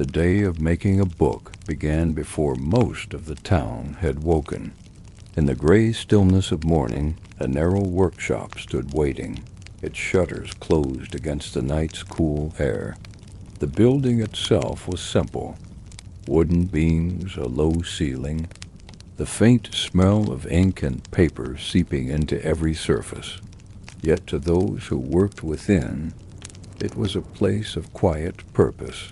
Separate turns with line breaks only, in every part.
The day of making a book began before most of the town had woken. In the gray stillness of morning, a narrow workshop stood waiting, its shutters closed against the night's cool air. The building itself was simple. Wooden beams, a low ceiling, the faint smell of ink and paper seeping into every surface. Yet to those who worked within, it was a place of quiet purpose.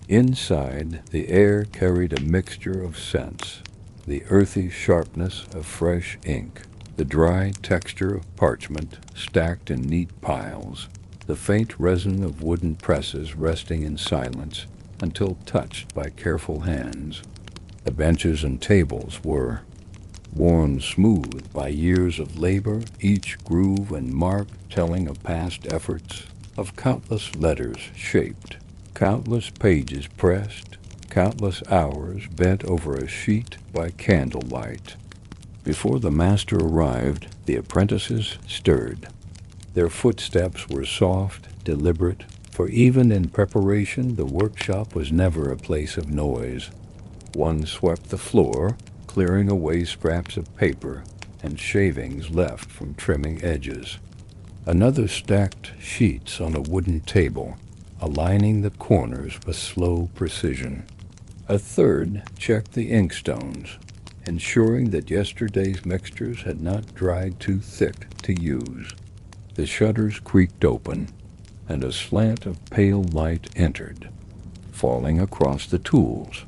Inside, the air carried a mixture of scents, the earthy sharpness of fresh ink, the dry texture of parchment stacked in neat piles, the faint resin of wooden presses resting in silence until touched by careful hands. The benches and tables were worn smooth by years of labor, each groove and mark telling of past efforts, of countless letters shaped, countless pages pressed, countless hours bent over a sheet by candlelight. Before the master arrived, the apprentices stirred. Their footsteps were soft, deliberate, for even in preparation the workshop was never a place of noise. One swept the floor, clearing away scraps of paper and shavings left from trimming edges. Another stacked sheets on a wooden table, aligning the corners with slow precision. A third checked the inkstones, ensuring that yesterday's mixtures had not dried too thick to use. The shutters creaked open, and a slant of pale light entered, falling across the tools.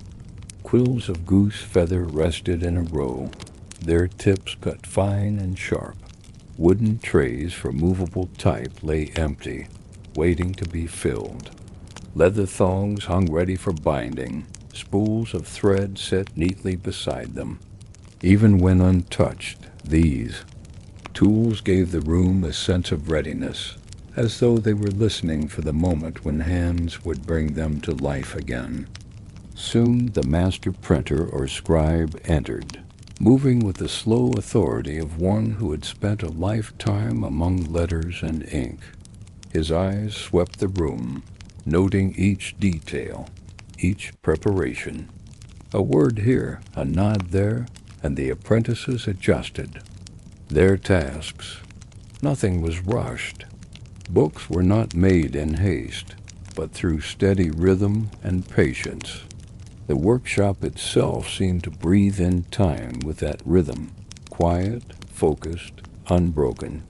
Quills of goose feather rested in a row, their tips cut fine and sharp. Wooden trays for movable type lay empty, waiting to be filled. Leather thongs hung ready for binding, spools of thread set neatly beside them. Even when untouched, these tools gave the room a sense of readiness, as though they were listening for the moment when hands would bring them to life again. Soon the master printer or scribe entered, moving with the slow authority of one who had spent a lifetime among letters and ink. His eyes swept the room, noting each detail, each preparation. A word here, a nod there, and the apprentices adjusted their tasks. Nothing was rushed. Books were not made in haste, but through steady rhythm and patience. The workshop itself seemed to breathe in time with that rhythm, quiet, focused, unbroken.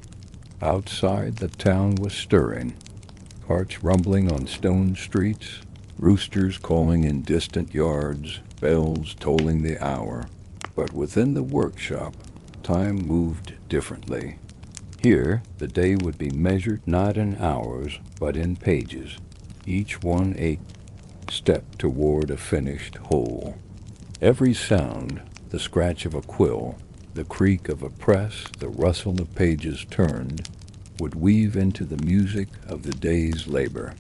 Outside, the town was stirring, carts rumbling on stone streets, roosters calling in distant yards, bells tolling the hour. But within the workshop, time moved differently. Here, the day would be measured not in hours, but in pages, each one a step toward a finished whole. Every sound, the scratch of a quill, the creak of a press, the rustle of pages turned, would weave into the music of the day's labor.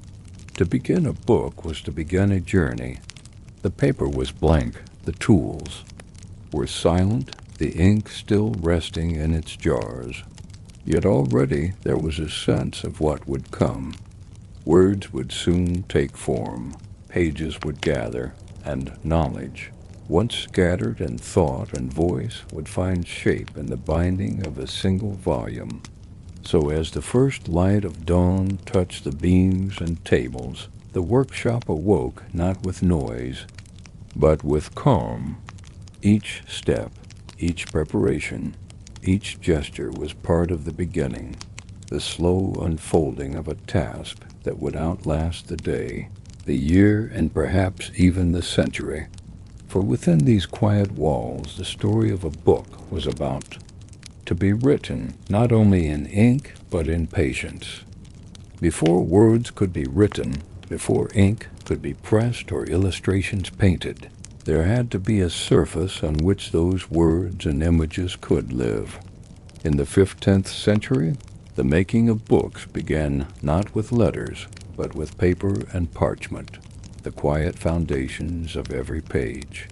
To begin a book was to begin a journey. The paper was blank, the tools were silent, the ink still resting in its jars. Yet already there was a sense of what would come. Words would soon take form, pages would gather, and knowledge, once scattered in thought and voice, would find shape in the binding of a single volume. So as the first light of dawn touched the beams and tables, the workshop awoke not with noise, but with calm. Each step, each preparation, each gesture was part of the beginning, the slow unfolding of a task that would outlast the day, the year, and perhaps even the century. For within these quiet walls, the story of a book was about to be written, not only in ink, but in patience. Before words could be written, before ink could be pressed or illustrations painted, there had to be a surface on which those words and images could live. In the 15th century, the making of books began not with letters, but with paper and parchment, the quiet foundations of every page.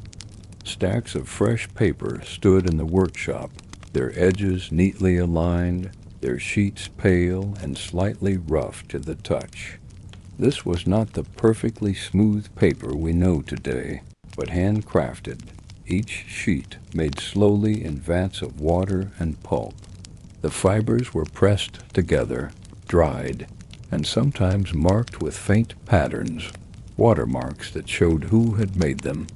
Stacks of fresh paper stood in the workshop, their edges neatly aligned, their sheets pale and slightly rough to the touch. This was not the perfectly smooth paper we know today, but handcrafted, each sheet made slowly in vats of water and pulp. The fibers were pressed together, dried, and sometimes marked with faint patterns, watermarks that showed who had made them.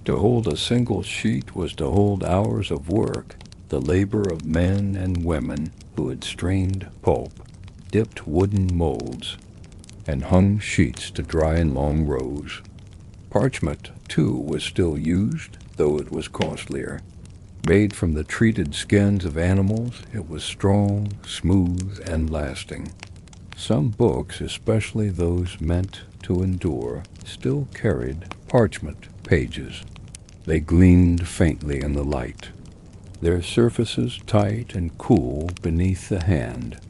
To hold a single sheet was to hold hours of work, the labor of men and women who had strained pulp, dipped wooden molds, and hung sheets to dry in long rows. Parchment, too, was still used, though it was costlier. Made from the treated skins of animals, it was strong, smooth, and lasting. Some books, especially those meant to endure, still carried parchment pages. They gleamed faintly in the light, their surfaces tight and cool beneath the hand.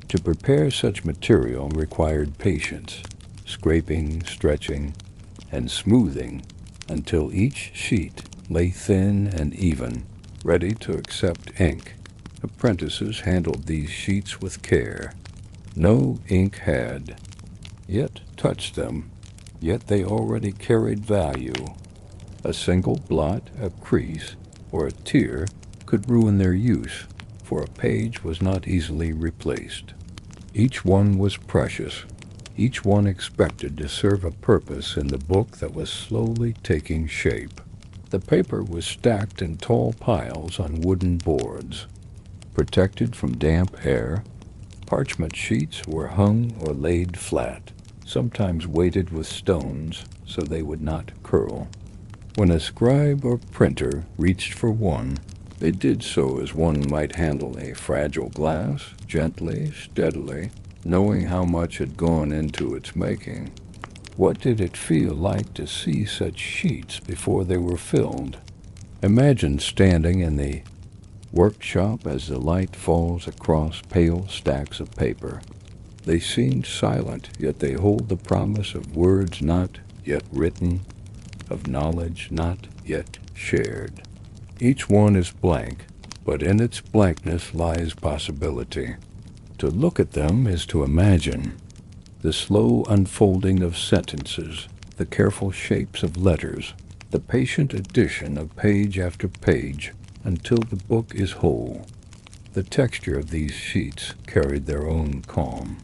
To prepare such material required patience, scraping, stretching, and smoothing until each sheet lay thin and even, ready to accept ink. Apprentices handled these sheets with care. No ink had yet touched them, yet they already carried value. A single blot, a crease, or a tear could ruin their use, for a page was not easily replaced. Each one was precious, each one expected to serve a purpose in the book that was slowly taking shape. The paper was stacked in tall piles on wooden boards. Protected from damp air, parchment sheets were hung or laid flat, sometimes weighted with stones so they would not curl. When a scribe or printer reached for one, they did so as one might handle a fragile glass, gently, steadily, knowing how much had gone into its making. What did it feel like to see such sheets before they were filled? Imagine standing in the workshop as the light falls across pale stacks of paper. They seemed silent, yet they hold the promise of words not yet written, of knowledge not yet shared. Each one is blank, but in its blankness lies possibility. To look at them is to imagine. The slow unfolding of sentences, the careful shapes of letters, the patient addition of page after page until the book is whole. The texture of these sheets carried their own calm.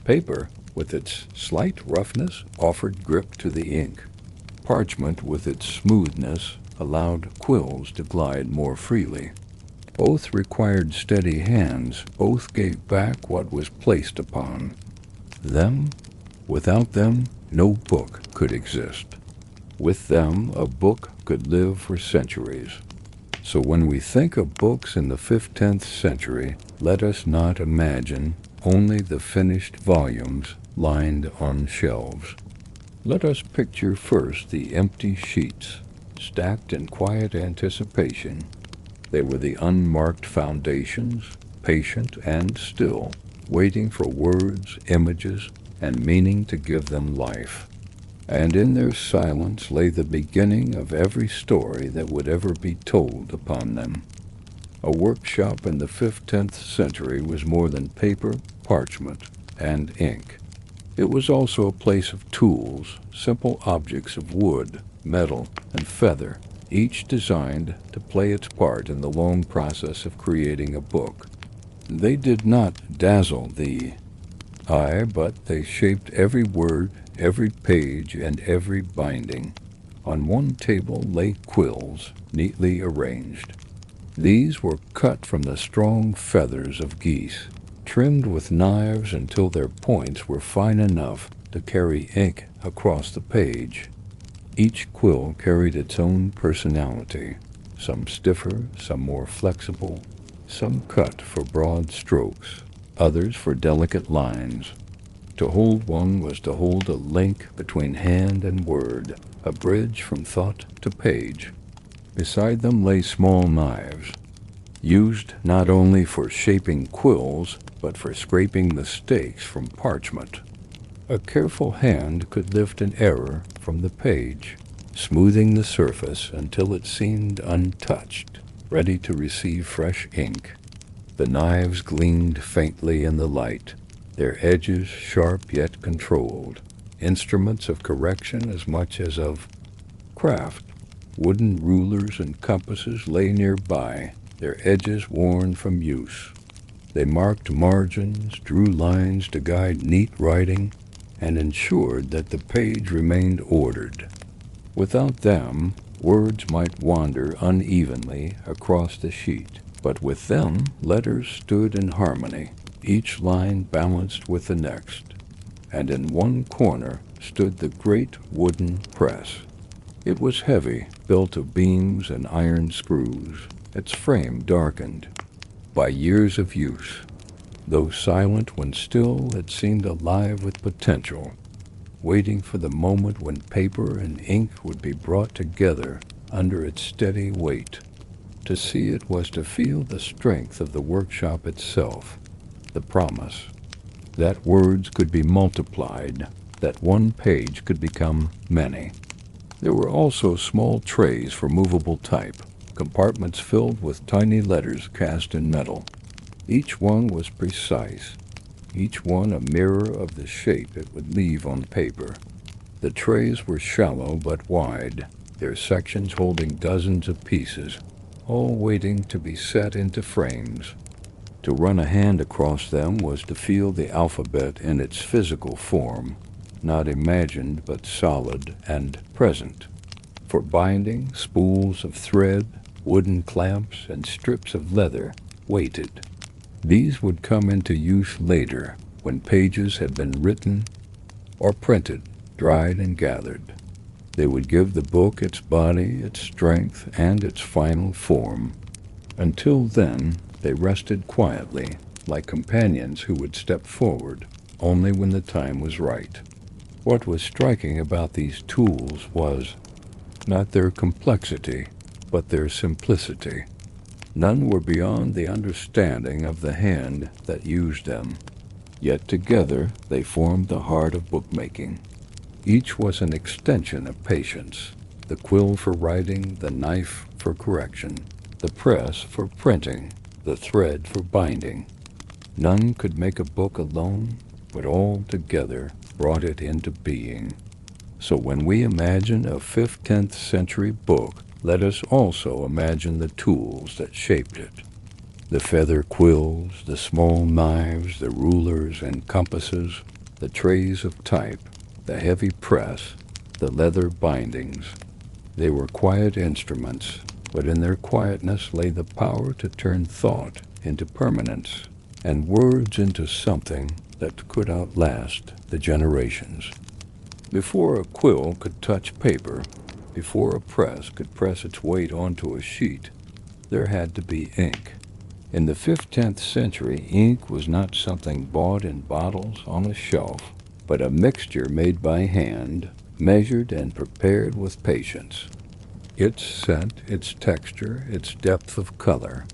Paper, with its slight roughness, offered grip to the ink. Parchment, with its smoothness, allowed quills to glide more freely. Both required steady hands, both gave back what was placed upon them. Without them, no book could exist. With them, a book could live for centuries. So when we think of books in the 15th century, let us not imagine only the finished volumes lined on shelves. Let us picture first the empty sheets, stacked in quiet anticipation. They were the unmarked foundations, patient and still, waiting for words, images, and meaning to give them life. And in their silence lay the beginning of every story that would ever be told upon them. A workshop in the 15th century was more than paper, parchment, and ink. It was also a place of tools, simple objects of wood, metal, and feather, each designed to play its part in the long process of creating a book. They did not dazzle the eye, but they shaped every word, every page, and every binding. On one table lay quills, neatly arranged. These were cut from the strong feathers of geese, trimmed with knives until their points were fine enough to carry ink across the page. Each quill carried its own personality, some stiffer, some more flexible, some cut for broad strokes, others for delicate lines. To hold one was to hold a link between hand and word, a bridge from thought to page. Beside them lay small knives, used not only for shaping quills, but for scraping the stakes from parchment. A careful hand could lift an error from the page, smoothing the surface until it seemed untouched, ready to receive fresh ink. The knives gleamed faintly in the light, their edges sharp yet controlled. instruments of correction as much as of craft. Wooden rulers and compasses lay nearby, their edges worn from use. They marked margins, drew lines to guide neat writing, and ensured that the page remained ordered. Without them, words might wander unevenly across the sheet, but with them, letters stood in harmony, each line balanced with the next. And in one corner stood the great wooden press. It was heavy, built of beams and iron screws, its frame darkened by years of use. Though silent when still, it seemed alive with potential, waiting for the moment when paper and ink would be brought together under its steady weight. To see it was to feel the strength of the workshop itself, the promise that words could be multiplied, that one page could become many. There were also small trays for movable type, compartments filled with tiny letters cast in metal. Each one was precise, each one a mirror of the shape it would leave on paper. The trays were shallow but wide, their sections holding dozens of pieces, all waiting to be set into frames. To run a hand across them was to feel the alphabet in its physical form, not imagined but solid and present. For binding, spools of thread, wooden clamps, and strips of leather waited. These would come into use later, when pages had been written or printed, dried and gathered. They would give the book its body, its strength, and its final form. Until then, they rested quietly, like companions who would step forward only when the time was right. What was striking about these tools was not their complexity, but their simplicity. None were beyond the understanding of the hand that used them, yet together they formed the heart of bookmaking. Each was an extension of patience, the quill for writing, the knife for correction, the press for printing, the thread for binding. None could make a book alone, but all together brought it into being. So when we imagine a 15th century book, let us also imagine the tools that shaped it. The feather quills, the small knives, the rulers and compasses, the trays of type, the heavy press, the leather bindings. They were quiet instruments, but in their quietness lay the power to turn thought into permanence, and words into something that could outlast the generations. Before a quill could touch paper, before a press could press its weight onto a sheet, there had to be ink. In the 15th century, ink was not something bought in bottles on a shelf, but a mixture made by hand, measured and prepared with patience. Its scent, its texture, its depth of color,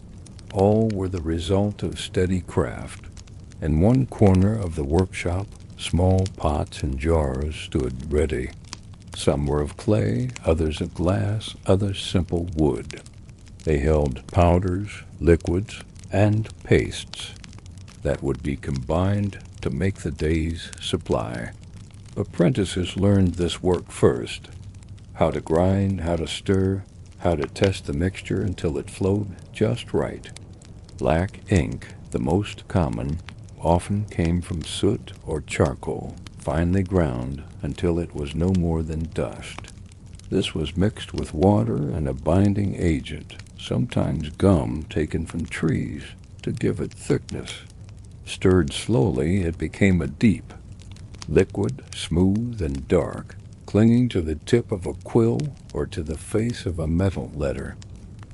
all were the result of steady craft. In one corner of the workshop, small pots and jars stood ready. Some were of clay, others of glass, others simple wood. They held powders, liquids, and pastes that would be combined to make the day's supply. Apprentices learned this work first: how to grind, how to stir, how to test the mixture until it flowed just right. Black ink, the most common, often came from soot or charcoal, finely ground until it was no more than dust. This was mixed with water and a binding agent, sometimes gum taken from trees, to give it thickness. Stirred slowly, it became a deep liquid, smooth and dark, clinging to the tip of a quill or to the face of a metal letter.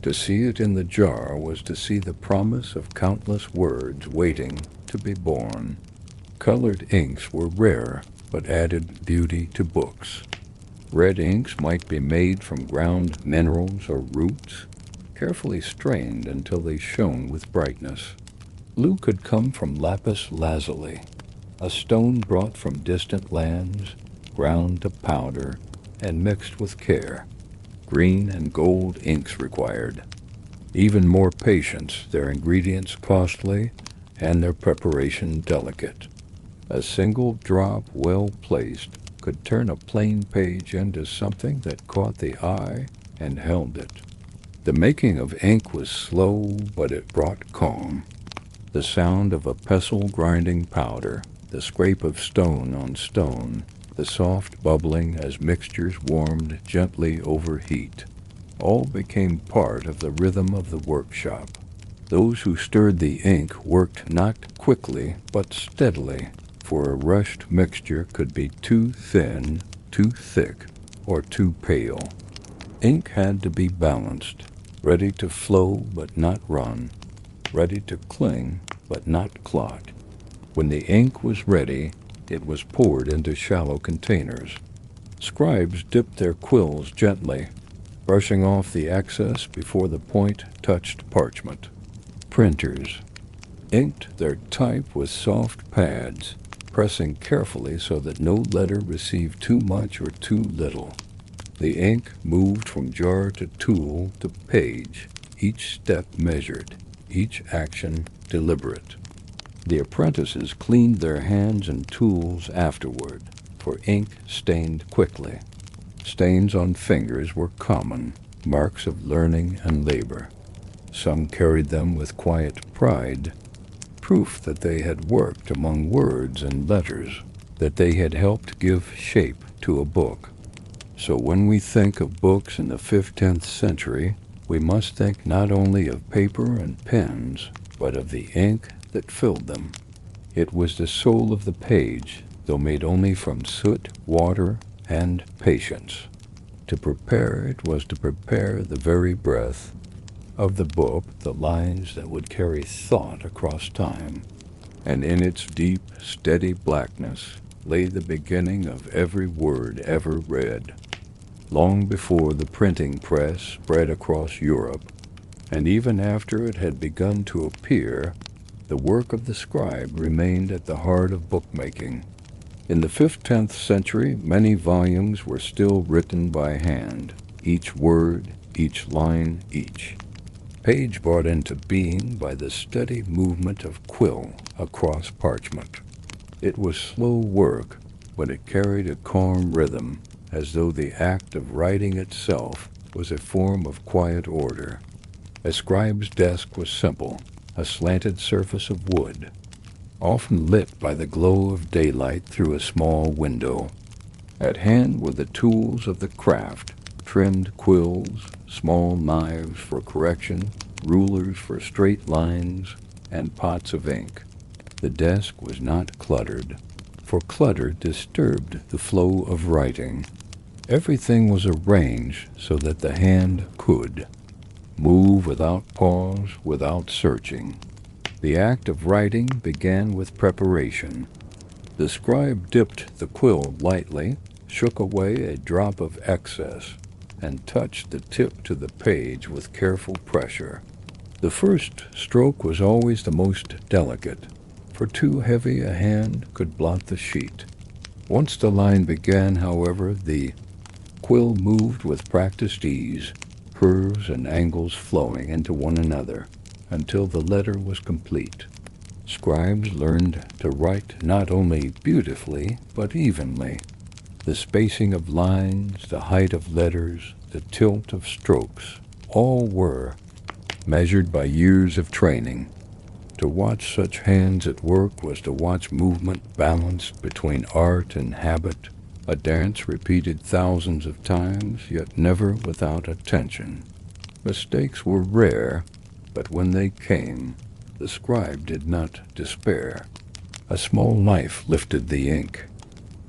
To see it in the jar was to see the promise of countless words waiting to be born. Colored inks were rare, but added beauty to books. Red inks might be made from ground minerals or roots, carefully strained until they shone with brightness. Blue could come from lapis lazuli, a stone brought from distant lands, ground to powder, and mixed with care. Green and gold inks required. Even more patience, their ingredients costly, and their preparation delicate. A single drop well placed could turn a plain page into something that caught the eye and held it. The making of ink was slow, but it brought calm. The sound of a pestle grinding powder, the scrape of stone on stone, the soft bubbling as mixtures warmed gently over heat, all became part of the rhythm of the workshop. Those who stirred the ink worked not quickly, but steadily, for a rushed mixture could be too thin, too thick, or too pale. Ink had to be balanced, ready to flow but not run, ready to cling but not clot. When the ink was ready, it was poured into shallow containers. Scribes dipped their quills gently, brushing off the excess before the point touched parchment. Printers inked their type with soft pads, pressing carefully so that no letter received too much or too little. The ink moved from jar to tool to page, each step measured, each action deliberate. The apprentices cleaned their hands and tools afterward, for ink stained quickly. Stains on fingers were common, marks of learning and labor. Some carried them with quiet pride, proof that they had worked among words and letters, that they had helped give shape to a book. So when we think of books in the 15th century, we must think not only of paper and pens, but of the ink that filled them. It was the soul of the page, though made only from soot, water, and patience. To prepare it was to prepare the very breath of the book, the lines that would carry thought across time, and in its deep, steady blackness lay the beginning of every word ever read. Long before the printing press spread across Europe, and even after it had begun to appear, the work of the scribe remained at the heart of bookmaking. In the 15th century, many volumes were still written by hand, each word, each line, each page brought into being by the steady movement of quill across parchment. It was slow work, but it carried a calm rhythm, as though the act of writing itself was a form of quiet order. A scribe's desk was simple, a slanted surface of wood, often lit by the glow of daylight through a small window. At hand were the tools of the craft, trimmed quills, small knives for correction, rulers for straight lines, and pots of ink. The desk was not cluttered, for clutter disturbed the flow of writing. Everything was arranged so that the hand could move without pause, without searching. The act of writing began with preparation. The scribe dipped the quill lightly, shook away a drop of excess, and touched the tip to the page with careful pressure. The first stroke was always the most delicate, for too heavy a hand could blot the sheet. Once the line began, however, the quill moved with practiced ease, curves and angles flowing into one another, until the letter was complete. Scribes learned to write not only beautifully, but evenly. The spacing of lines, the height of letters, the tilt of strokes, all were measured by years of training. To watch such hands at work was to watch movement balanced between art and habit, a dance repeated thousands of times, yet never without attention. Mistakes were rare, but when they came, the scribe did not despair. A small knife lifted the ink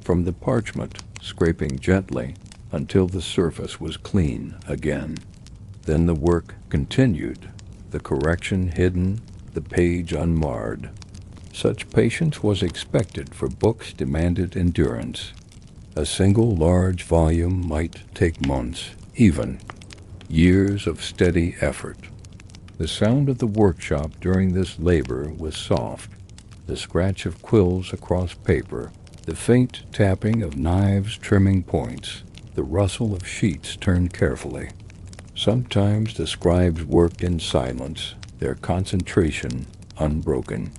from the parchment, scraping gently until the surface was clean again. Then the work continued, the correction hidden, the page unmarred. Such patience was expected, for books demanded endurance. A single large volume might take months, even years of steady effort. The sound of the workshop during this labor was soft, the scratch of quills across paper, the faint tapping of knives trimming points, the rustle of sheets turned carefully. Sometimes the scribes worked in silence, their concentration unbroken.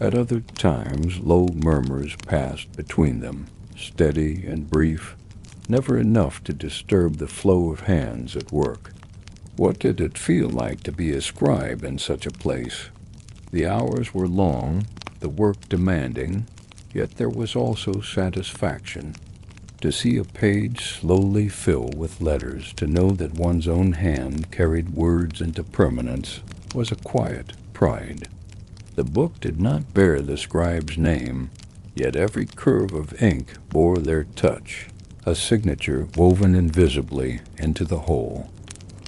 At other times low murmurs passed between them, steady and brief, never enough to disturb the flow of hands at work. What did it feel like to be a scribe in such a place? The hours were long, the work demanding, yet there was also satisfaction. To see a page slowly fill with letters, to know that one's own hand carried words into permanence, was a quiet pride. The book did not bear the scribe's name, yet every curve of ink bore their touch, a signature woven invisibly into the whole.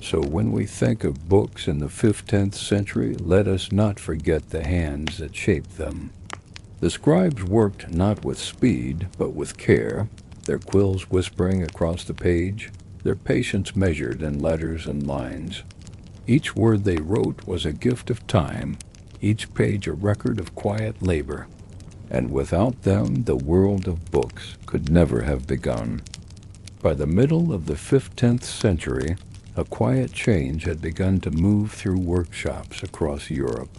So when we think of books in the 15th century, let us not forget the hands that shaped them. The scribes worked not with speed, but with care, their quills whispering across the page, their patience measured in letters and lines. Each word they wrote was a gift of time, each page a record of quiet labor, and without them the world of books could never have begun. By the middle of the 15th century, a quiet change had begun to move through workshops across Europe.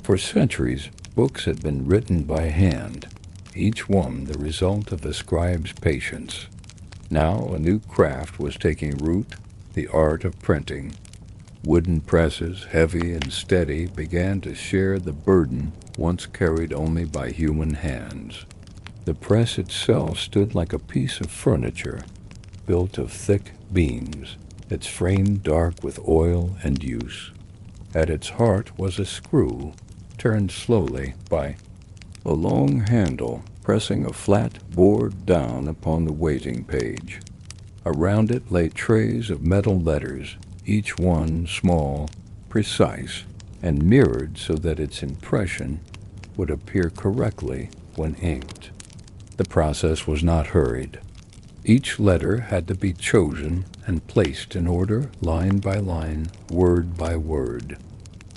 For centuries, books had been written by hand, each one the result of a scribe's patience. Now a new craft was taking root, the art of printing. Wooden presses, heavy and steady, began to share the burden once carried only by human hands. The press itself stood like a piece of furniture, built of thick beams, its frame dark with oil and use. At its heart was a screw, turned slowly by a long handle pressing a flat board down upon the waiting page. Around it lay trays of metal letters, each one small, precise, and mirrored so that its impression would appear correctly when inked. The process was not hurried. Each letter had to be chosen and placed in order, line by line, word by word.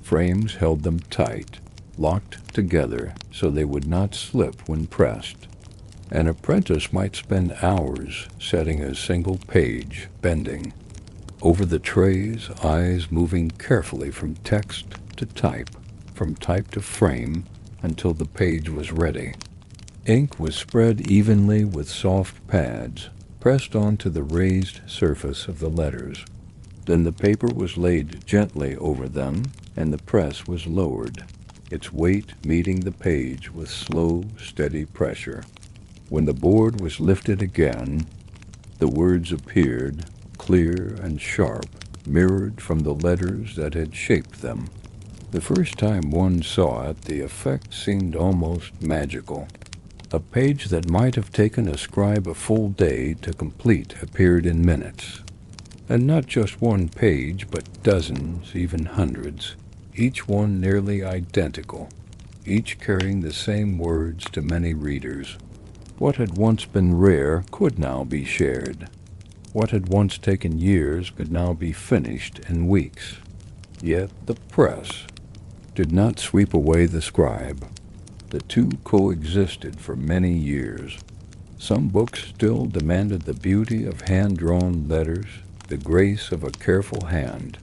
Frames held them tight, locked together so they would not slip when pressed. An apprentice might spend hours setting a single page, bending. Over the trays, eyes moving carefully from text to type, from type to frame, until the page was ready. Ink was spread evenly with soft pads, pressed onto the raised surface of the letters. Then the paper was laid gently over them, and the press was lowered, its weight meeting the page with slow, steady pressure. When the board was lifted again, the words appeared, clear and sharp, mirrored from the letters that had shaped them. The first time one saw it, the effect seemed almost magical. A page that might have taken a scribe a full day to complete appeared in minutes. And not just one page, but dozens, even hundreds, each one nearly identical, each carrying the same words to many readers. What had once been rare could now be shared. What had once taken years could now be finished in weeks. Yet the press did not sweep away the scribe. The two coexisted for many years. Some books still demanded the beauty of hand-drawn letters, the grace of a careful hand.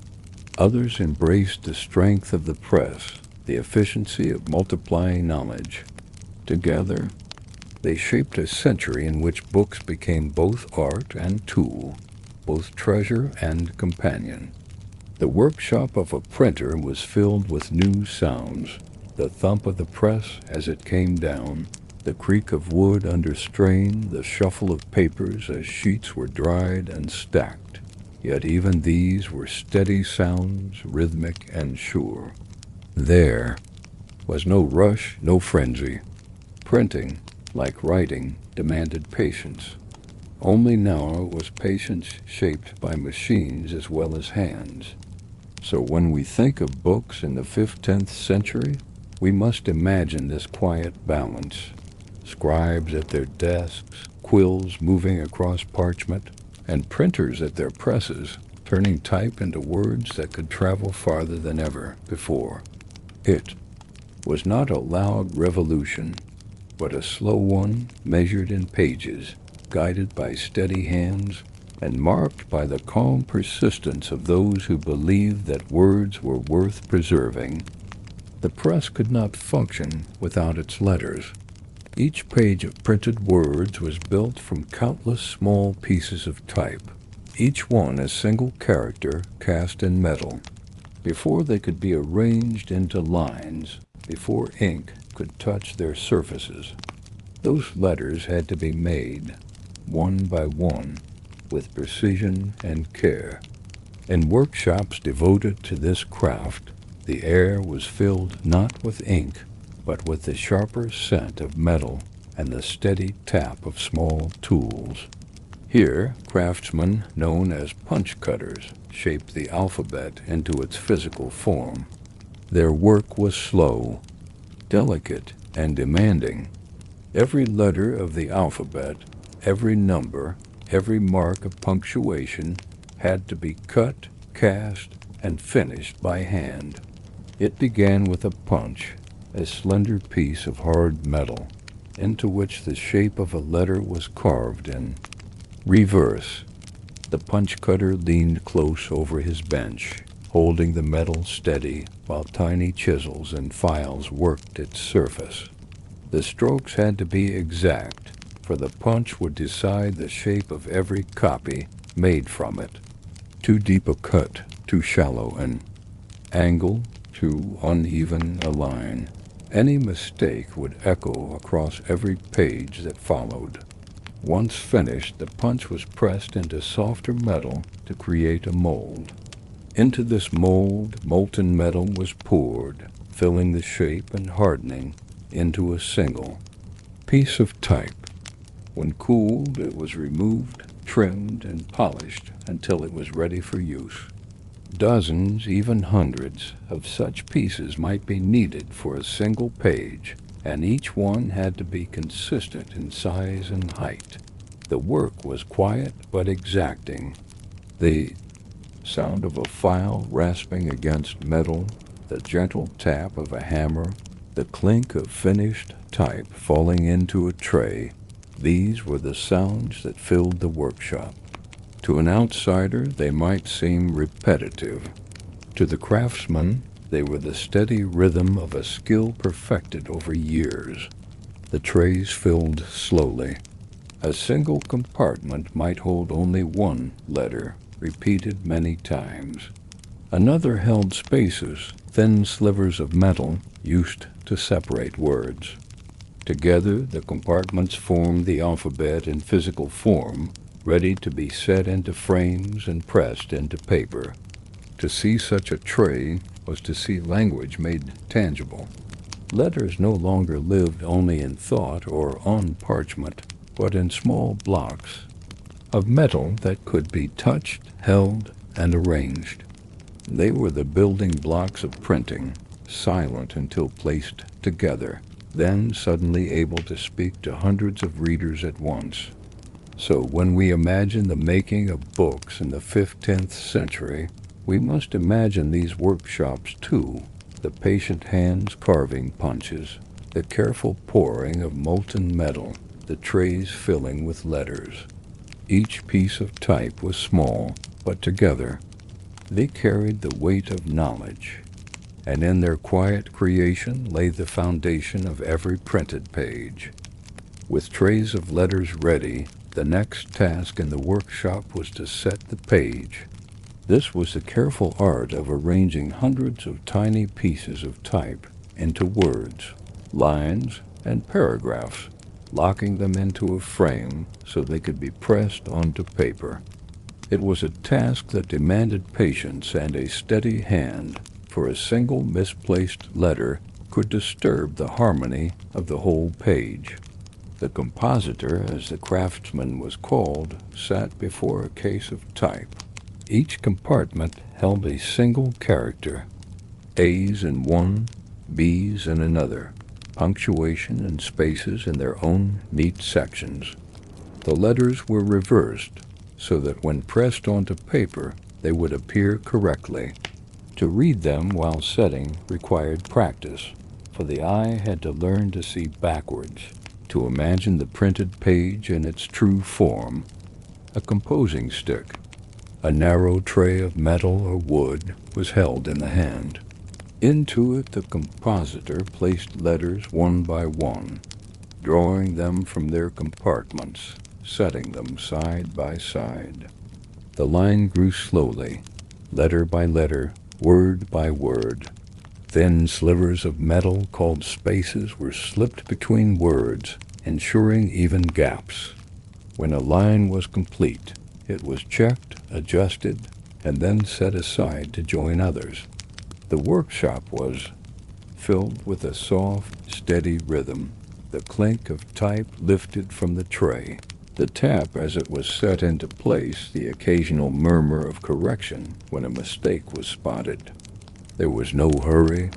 Others embraced the strength of the press, the efficiency of multiplying knowledge. Together, they shaped a century in which books became both art and tool, both treasure and companion. The workshop of a printer was filled with new sounds, the thump of the press as it came down, the creak of wood under strain, the shuffle of papers as sheets were dried and stacked. Yet even these were steady sounds, rhythmic and sure. There was no rush, no frenzy. Printing, like writing, demanded patience. Only now was patience shaped by machines as well as hands. So when we think of books in the 15th century, we must imagine this quiet balance. Scribes at their desks, quills moving across parchment, and printers at their presses, turning type into words that could travel farther than ever before. It was not a loud revolution, but a slow one measured in pages, guided by steady hands, and marked by the calm persistence of those who believed that words were worth preserving. The press could not function without its letters. Each page of printed words was built from countless small pieces of type, each one a single character cast in metal. Before they could be arranged into lines, before ink could touch their surfaces, those letters had to be made, one by one, with precision and care. In workshops devoted to this craft, the air was filled not with ink, but with the sharper scent of metal and the steady tap of small tools. Here, craftsmen known as punch cutters shaped the alphabet into its physical form. Their work was slow, delicate, and demanding. Every letter of the alphabet, every number, every mark of punctuation had to be cut, cast, and finished by hand. It began with a punch, a slender piece of hard metal, into which the shape of a letter was carved in. Reverse. The punch cutter leaned close over his bench, holding the metal steady while tiny chisels and files worked its surface. The strokes had to be exact, for the punch would decide the shape of every copy made from it. Too deep a cut, too shallow an angle, too uneven a line. Any mistake would echo across every page that followed. Once finished, the punch was pressed into softer metal to create a mold. Into this mold, molten metal was poured, filling the shape and hardening into a single piece of type. When cooled, it was removed, trimmed, and polished until it was ready for use. Dozens, even hundreds, of such pieces might be needed for a single page, and each one had to be consistent in size and height. The work was quiet but exacting. The sound of a file rasping against metal, the gentle tap of a hammer, the clink of finished type falling into a tray, these were the sounds that filled the workshop. To an outsider, they might seem repetitive. To the craftsman, they were the steady rhythm of a skill perfected over years. The trays filled slowly. A single compartment might hold only one letter, repeated many times. Another held spaces, thin slivers of metal used to separate words. Together, the compartments formed the alphabet in physical form, ready to be set into frames and pressed into paper. To see such a tray was to see language made tangible. Letters no longer lived only in thought or on parchment, but in small blocks of metal that could be touched, held, and arranged. They were the building blocks of printing, silent until placed together, then suddenly able to speak to hundreds of readers at once. So when we imagine the making of books in the 15th century, we must imagine these workshops too, the patient hands carving punches, the careful pouring of molten metal, the trays filling with letters. Each piece of type was small, but together they carried the weight of knowledge, and in their quiet creation lay the foundation of every printed page. With trays of letters ready, the next task in the workshop was to set the page. This was the careful art of arranging hundreds of tiny pieces of type into words, lines, and paragraphs, locking them into a frame so they could be pressed onto paper. It was a task that demanded patience and a steady hand, for a single misplaced letter could disturb the harmony of the whole page. The compositor, as the craftsman was called, sat before a case of type. Each compartment held a single character, A's in one, B's in another, punctuation and spaces in their own neat sections. The letters were reversed, so that when pressed onto paper, they would appear correctly. To read them while setting required practice, for the eye had to learn to see backwards, to imagine the printed page in its true form. A composing stick, a narrow tray of metal or wood, was held in the hand. Into it the compositor placed letters one by one. drawing them from their compartments, setting them side by side. The line grew slowly, letter by letter, word by word. Thin slivers of metal called spaces were slipped between words, ensuring even gaps. When a line was complete, it was checked, adjusted, and then set aside to join others. The workshop was filled with a soft, steady rhythm, the clink of type lifted from the tray, the tap as it was set into place, the occasional murmur of correction when a mistake was spotted. There was no hurry.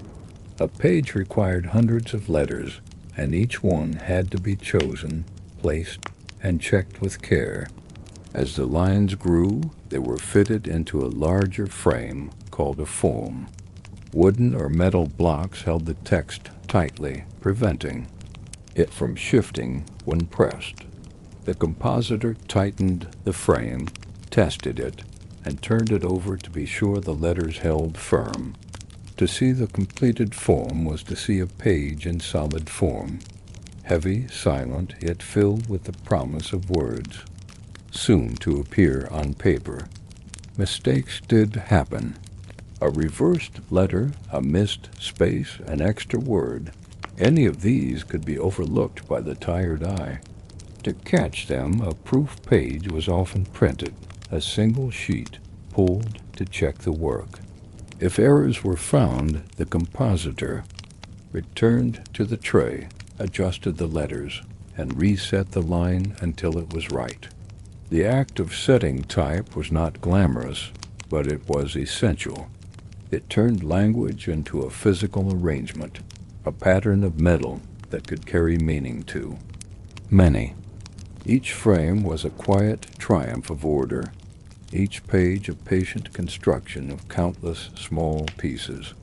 A page required hundreds of letters, and each one had to be chosen, placed, and checked with care. As the lines grew, they were fitted into a larger frame called a form. Wooden or metal blocks held the text tightly, preventing it from shifting when pressed. The compositor tightened the frame, tested it, and turned it over to be sure the letters held firm. To see the completed form was to see a page in solid form, heavy, silent, yet filled with the promise of words, soon to appear on paper. Mistakes did happen. A reversed letter, a missed space, an extra word. Any of these could be overlooked by the tired eye. To catch them, a proof page was often printed, a single sheet pulled to check the work. If errors were found, the compositor returned to the tray, adjusted the letters, and reset the line until it was right. The act of setting type was not glamorous, but it was essential. It turned language into a physical arrangement, a pattern of metal that could carry meaning to many. Each frame was a quiet triumph of order, each page a patient construction of countless small pieces.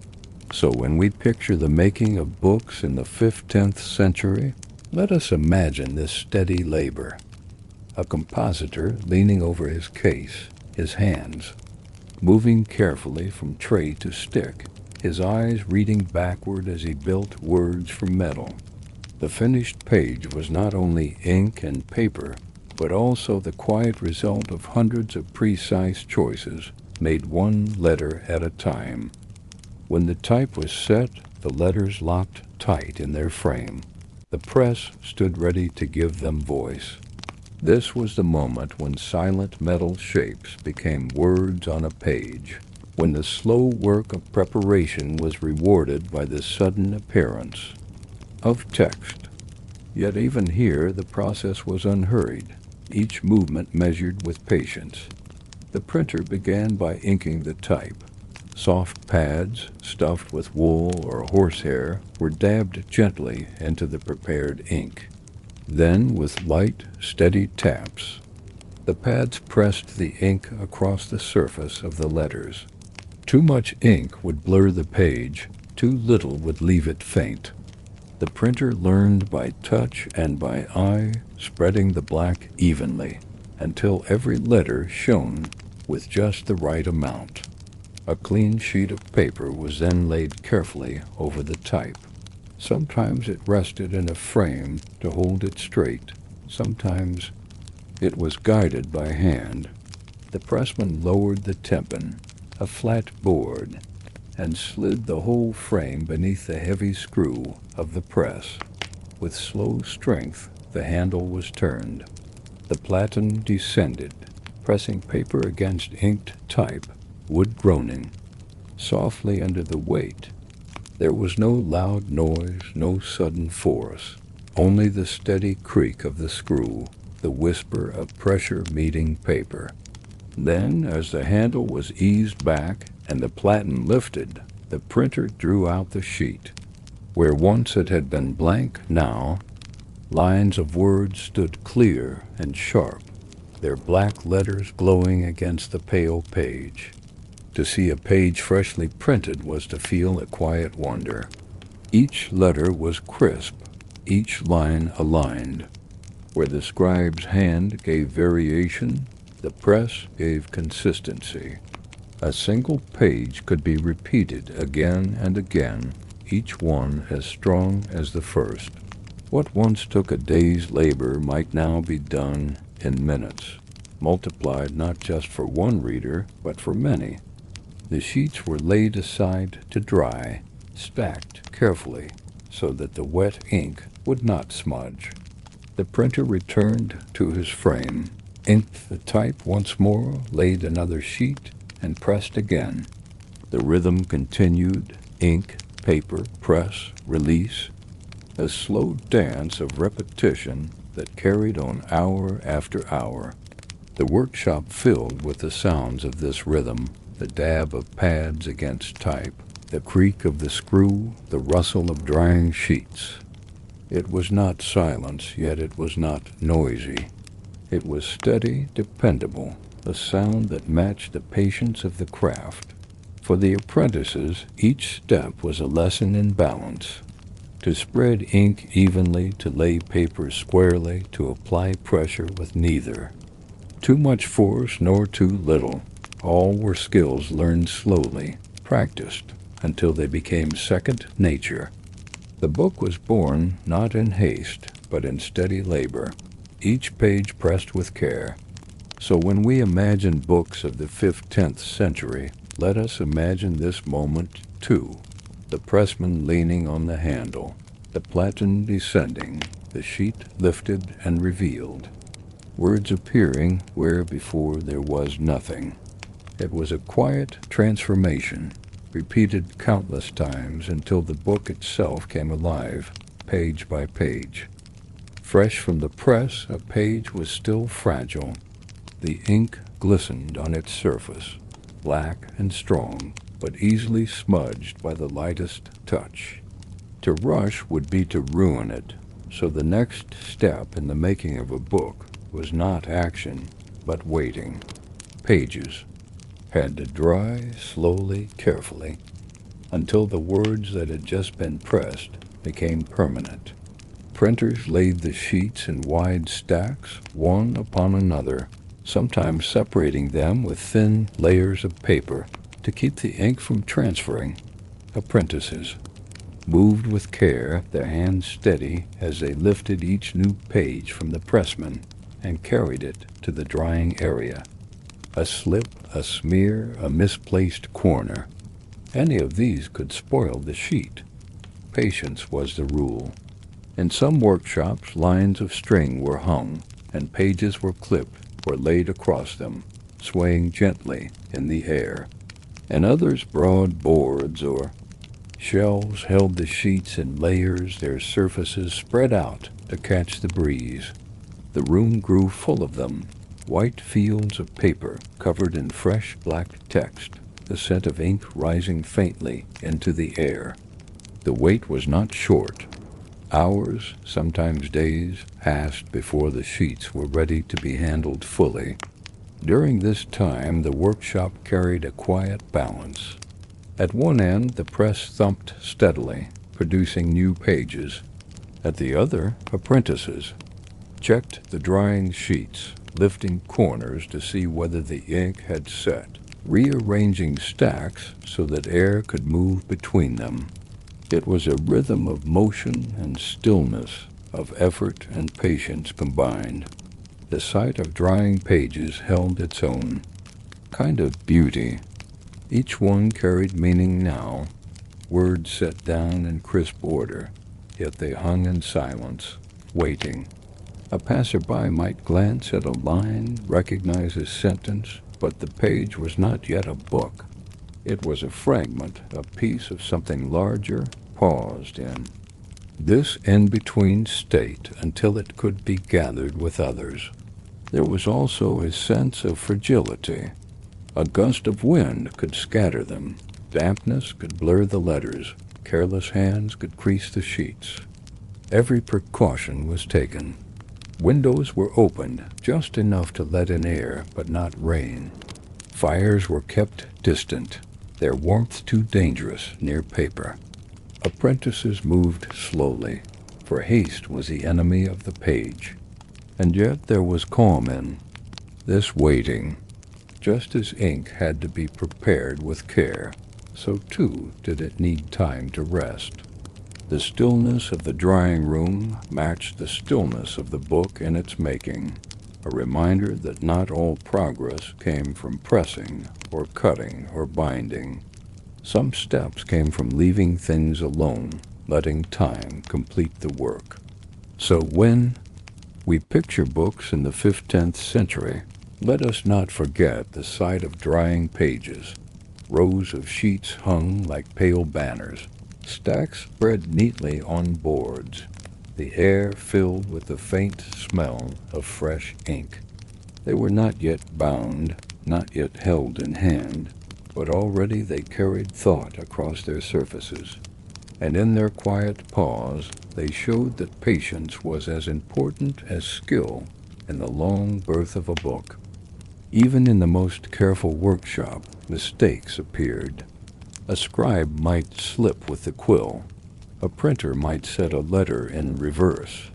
So when we picture the making of books in the 15th century, let us imagine this steady labor. A compositor leaning over his case, his hands moving carefully from tray to stick, his eyes reading backward as he built words from metal. The finished page was not only ink and paper, but also the quiet result of hundreds of precise choices made one letter at a time. When the type was set, the letters locked tight in their frame. The press stood ready to give them voice. This was the moment when silent metal shapes became words on a page, when the slow work of preparation was rewarded by the sudden appearance of text. Yet even here the process was unhurried, each movement measured with patience. The printer began by inking the type. Soft pads, stuffed with wool or horsehair, were dabbed gently into the prepared ink. Then, with light, steady taps, the pads pressed the ink across the surface of the letters. Too much ink would blur the page, too little would leave it faint. The printer learned by touch and by eye, spreading the black evenly, until every letter shone with just the right amount. A clean sheet of paper was then laid carefully over the type. Sometimes it rested in a frame to hold it straight. Sometimes it was guided by hand. The pressman lowered the tympan, a flat board, and slid the whole frame beneath the heavy screw of the press. With slow strength, the handle was turned. The platen descended, pressing paper against inked type, wood groaning, softly under the weight. There was no loud noise, no sudden force, only the steady creak of the screw, the whisper of pressure meeting paper. Then, as the handle was eased back and the platen lifted, the printer drew out the sheet. Where once it had been blank, now lines of words stood clear and sharp, their black letters glowing against the pale page. To see a page freshly printed was to feel a quiet wonder. Each letter was crisp, each line aligned. Where the scribe's hand gave variation, the press gave consistency. A single page could be repeated again and again, each one as strong as the first. What once took a day's labor might now be done in minutes, multiplied not just for one reader, but for many. The sheets were laid aside to dry, stacked carefully so that the wet ink would not smudge. The printer returned to his frame, inked the type once more, laid another sheet, and pressed again. The rhythm continued: ink, paper, press, release, a slow dance of repetition that carried on hour after hour. The workshop filled with the sounds of this rhythm, the dab of pads against type, the creak of the screw, the rustle of drying sheets. It was not silence, yet it was not noisy. It was steady, dependable, a sound that matched the patience of the craft. For the apprentices, each step was a lesson in balance. To spread ink evenly, to lay paper squarely, to apply pressure with neither too much force nor too little. All were skills learned slowly, practiced, until they became second nature. The book was born not in haste, but in steady labor, each page pressed with care. So when we imagine books of the 5th-10th century, let us imagine this moment too: the pressman leaning on the handle, the platen descending, the sheet lifted and revealed, words appearing where before there was nothing. It was a quiet transformation, repeated countless times until the book itself came alive, page by page. Fresh from the press, a page was still fragile. The ink glistened on its surface, black and strong, but easily smudged by the lightest touch. To rush would be to ruin it, so the next step in the making of a book was not action, but waiting. Pages had to dry slowly, carefully, until the words that had just been pressed became permanent. Printers laid the sheets in wide stacks, one upon another, sometimes separating them with thin layers of paper to keep the ink from transferring. Apprentices moved with care, their hands steady as they lifted each new page from the pressman and carried it to the drying area. A slip, a smear, a misplaced corner, any of these could spoil the sheet. Patience was the rule. In some workshops, lines of string were hung, and pages were clipped or laid across them, swaying gently in the air. In others, broad boards or shelves held the sheets in layers, their surfaces spread out to catch the breeze. The room grew full of them, white fields of paper covered in fresh black text, the scent of ink rising faintly into the air. The wait was not short. Hours, sometimes days, passed before the sheets were ready to be handled fully. During this time, the workshop carried a quiet balance. At one end, the press thumped steadily, producing new pages. At the other, apprentices checked the drying sheets, lifting corners to see whether the ink had set, rearranging stacks so that air could move between them. It was a rhythm of motion and stillness, of effort and patience combined. The sight of drying pages held its own kind of beauty. Each one carried meaning now, words set down in crisp order, yet they hung in silence, waiting. A passerby might glance at a line, recognize a sentence, but the page was not yet a book. It was a fragment, a piece of something larger, paused in this in-between state until it could be gathered with others. There was also a sense of fragility. A gust of wind could scatter them. Dampness could blur the letters. Careless hands could crease the sheets. Every precaution was taken. Windows were opened, just enough to let in air, but not rain. Fires were kept distant, their warmth too dangerous near paper. Apprentices moved slowly, for haste was the enemy of the page. And yet there was calm in this waiting. Just as ink had to be prepared with care, so too did it need time to rest. The stillness of the drying room matched the stillness of the book in its making, a reminder that not all progress came from pressing or cutting or binding. Some steps came from leaving things alone, letting time complete the work. So when we picture books in the 15th century, let us not forget the sight of drying pages, rows of sheets hung like pale banners, stacks spread neatly on boards, the air filled with the faint smell of fresh ink. They were not yet bound, not yet held in hand, but already they carried thought across their surfaces, and in their quiet pause they showed that patience was as important as skill in the long birth of a book. Even in the most careful workshop, mistakes appeared. A scribe might slip with the quill, a printer might set a letter in reverse,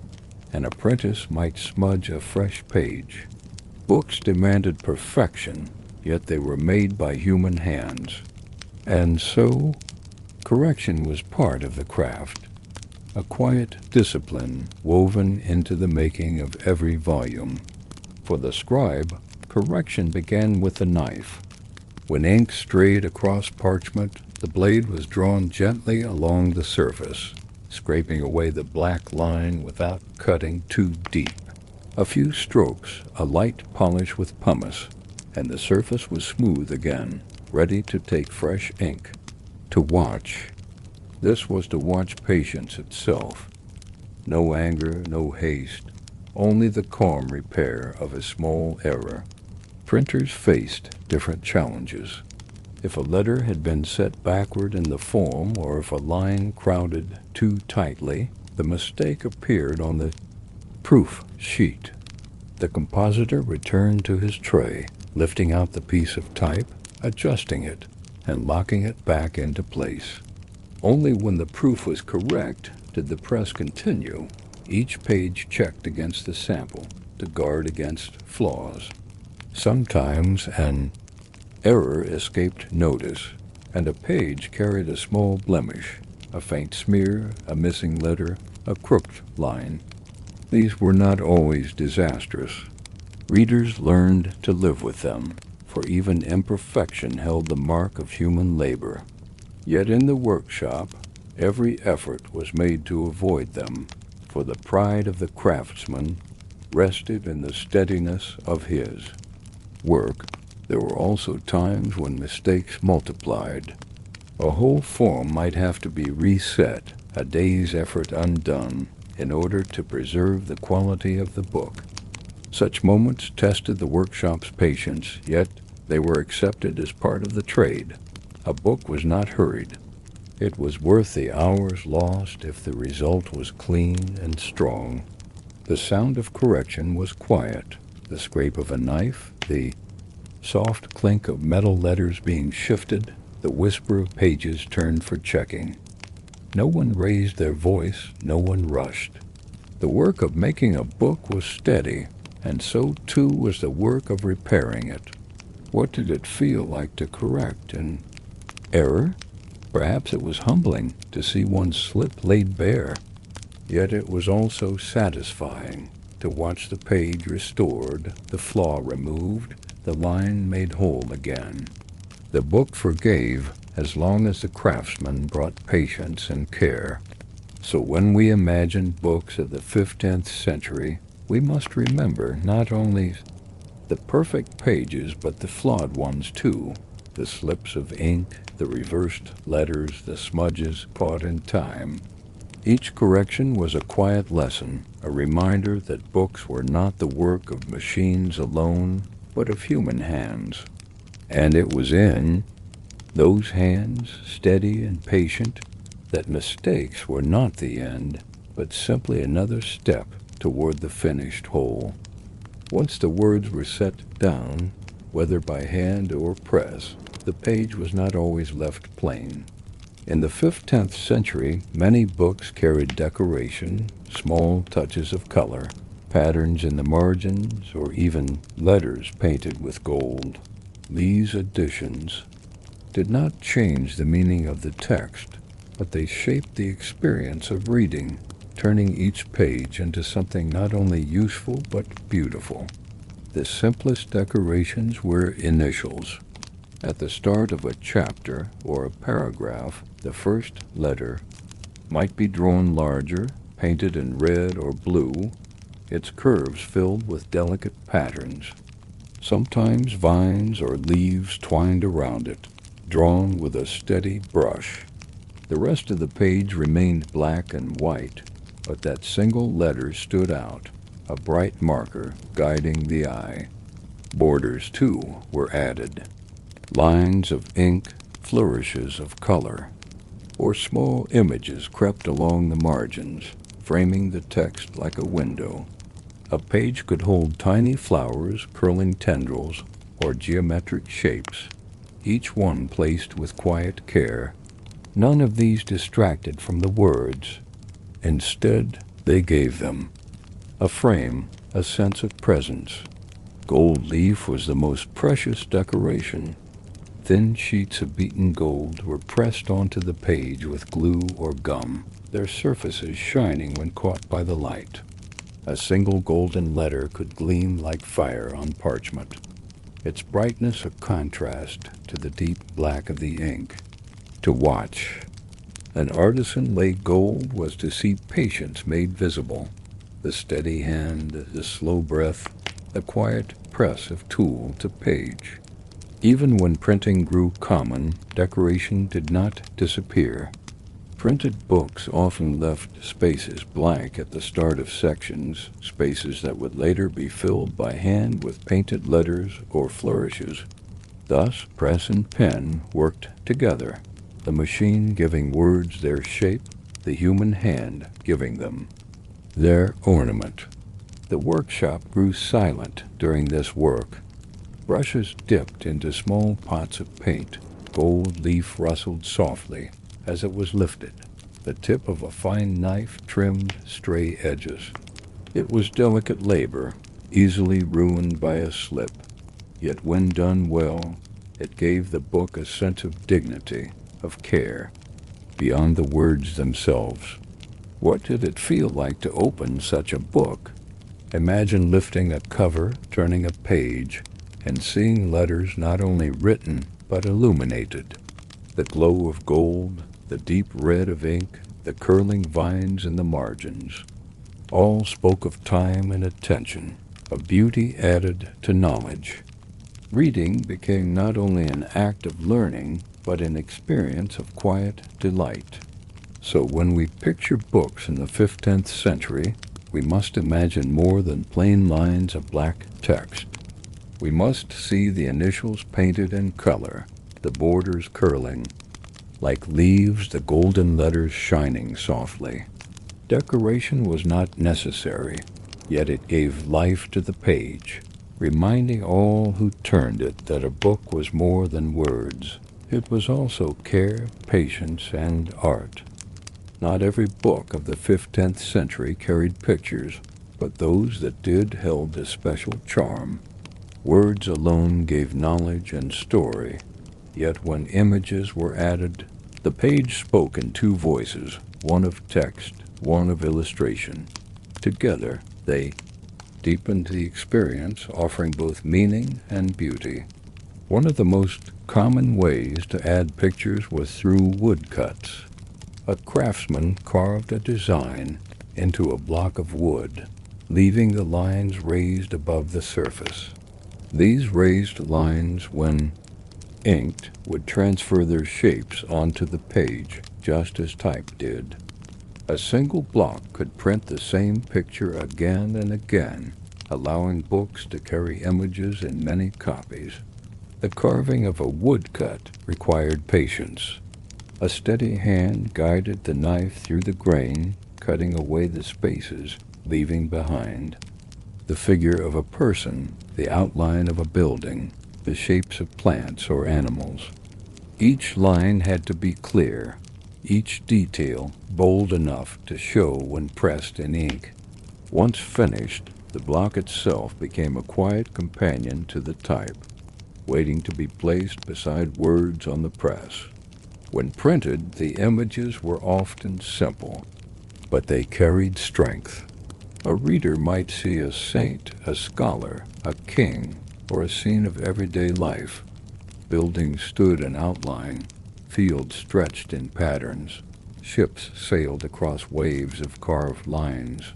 an apprentice might smudge a fresh page. Books demanded perfection, yet they were made by human hands. And so, correction was part of the craft, a quiet discipline woven into the making of every volume. For the scribe, correction began with the knife. When ink strayed across parchment, the blade was drawn gently along the surface, scraping away the black line without cutting too deep. A few strokes, a light polish with pumice, and the surface was smooth again, ready to take fresh ink. To watch. This was to watch patience itself. No anger, no haste, only the calm repair of a small error. Printers faced different challenges. If a letter had been set backward in the form, or if a line crowded too tightly, the mistake appeared on the proof sheet. The compositor returned to his tray, lifting out the piece of type, adjusting it, and locking it back into place. Only when the proof was correct did the press continue, each page checked against the sample to guard against flaws. Sometimes an error escaped notice, and a page carried a small blemish, a faint smear, a missing letter, a crooked line. These were not always disastrous. Readers learned to live with them, for even imperfection held the mark of human labor. Yet in the workshop, every effort was made to avoid them, for the pride of the craftsman rested in the steadiness of his work. There were also times when mistakes multiplied. A whole form might have to be reset, a day's effort undone, in order to preserve the quality of the book. Such moments tested the workshop's patience, yet they were accepted as part of the trade. A book was not hurried. It was worth the hours lost if the result was clean and strong. The sound of correction was quiet. The scrape of a knife, the soft clink of metal letters being shifted, the whisper of pages turned for checking. No one raised their voice, no one rushed. The work of making a book was steady, and so too was the work of repairing it. What did it feel like to correct an error? Perhaps it was humbling to see one's slip laid bare. Yet it was also satisfying to watch the page restored, the flaw removed, the line made whole again. The book forgave as long as the craftsman brought patience and care. So when we imagine books of the 15th century, we must remember not only the perfect pages, but the flawed ones too, the slips of ink, the reversed letters, the smudges caught in time. Each correction was a quiet lesson, a reminder that books were not the work of machines alone, but of human hands. And it was in those hands, steady and patient, that mistakes were not the end, but simply another step toward the finished whole. Once the words were set down, whether by hand or press, the page was not always left plain. In the 15th century, many books carried decoration, small touches of color, patterns in the margins, or even letters painted with gold. These additions did not change the meaning of the text, but they shaped the experience of reading, turning each page into something not only useful but beautiful. The simplest decorations were initials. At the start of a chapter or a paragraph, the first letter might be drawn larger, painted in red or blue, its curves filled with delicate patterns. Sometimes vines or leaves twined around it, drawn with a steady brush. The rest of the page remained black and white, but that single letter stood out, a bright marker guiding the eye. Borders, too, were added. Lines of ink, flourishes of color, or small images crept along the margins, framing the text like a window. A page could hold tiny flowers, curling tendrils, or geometric shapes, each one placed with quiet care. None of these distracted from the words. Instead, they gave them a frame, a sense of presence. Gold leaf was the most precious decoration. Thin sheets of beaten gold were pressed onto the page with glue or gum, their surfaces shining when caught by the light. A single golden letter could gleam like fire on parchment, its brightness a contrast to the deep black of the ink. To watch an artisan lay gold was to see patience made visible, the steady hand, the slow breath, the quiet press of tool to page. Even when printing grew common, decoration did not disappear. Printed books often left spaces blank at the start of sections, spaces that would later be filled by hand with painted letters or flourishes. Thus, press and pen worked together, the machine giving words their shape, the human hand giving them their ornament. The workshop grew silent during this work. Brushes dipped into small pots of paint. Gold leaf rustled softly as it was lifted. The tip of a fine knife trimmed stray edges. It was delicate labor, easily ruined by a slip. Yet when done well, it gave the book a sense of dignity, of care, beyond the words themselves. What did it feel like to open such a book? Imagine lifting a cover, turning a page, and seeing letters not only written but illuminated. The glow of gold, the deep red of ink, the curling vines in the margins, all spoke of time and attention, of beauty added to knowledge. Reading became not only an act of learning, but an experience of quiet delight. So when we picture books in the 15th century, we must imagine more than plain lines of black text. We must see the initials painted in color, the borders curling. Like leaves, the golden letters shining softly. Decoration was not necessary, yet it gave life to the page, reminding all who turned it that a book was more than words. It was also care, patience, and art. Not every book of the 15th century carried pictures, but those that did held a special charm. Words alone gave knowledge and story, yet when images were added, the page spoke in two voices, one of text, one of illustration. Together, they deepened the experience, offering both meaning and beauty. One of the most common ways to add pictures was through woodcuts. A craftsman carved a design into a block of wood, leaving the lines raised above the surface. These raised lines, when inked, would transfer their shapes onto the page, just as type did. A single block could print the same picture again and again, allowing books to carry images in many copies. The carving of a woodcut required patience. A steady hand guided the knife through the grain, cutting away the spaces, leaving behind the figure of a person, the outline of a building, the shapes of plants or animals. Each line had to be clear, each detail bold enough to show when pressed in ink. Once finished, the block itself became a quiet companion to the type, waiting to be placed beside words on the press. When printed, the images were often simple, but they carried strength. A reader might see a saint, a scholar, a king, or a scene of everyday life. Buildings stood in outline, fields stretched in patterns, ships sailed across waves of carved lines.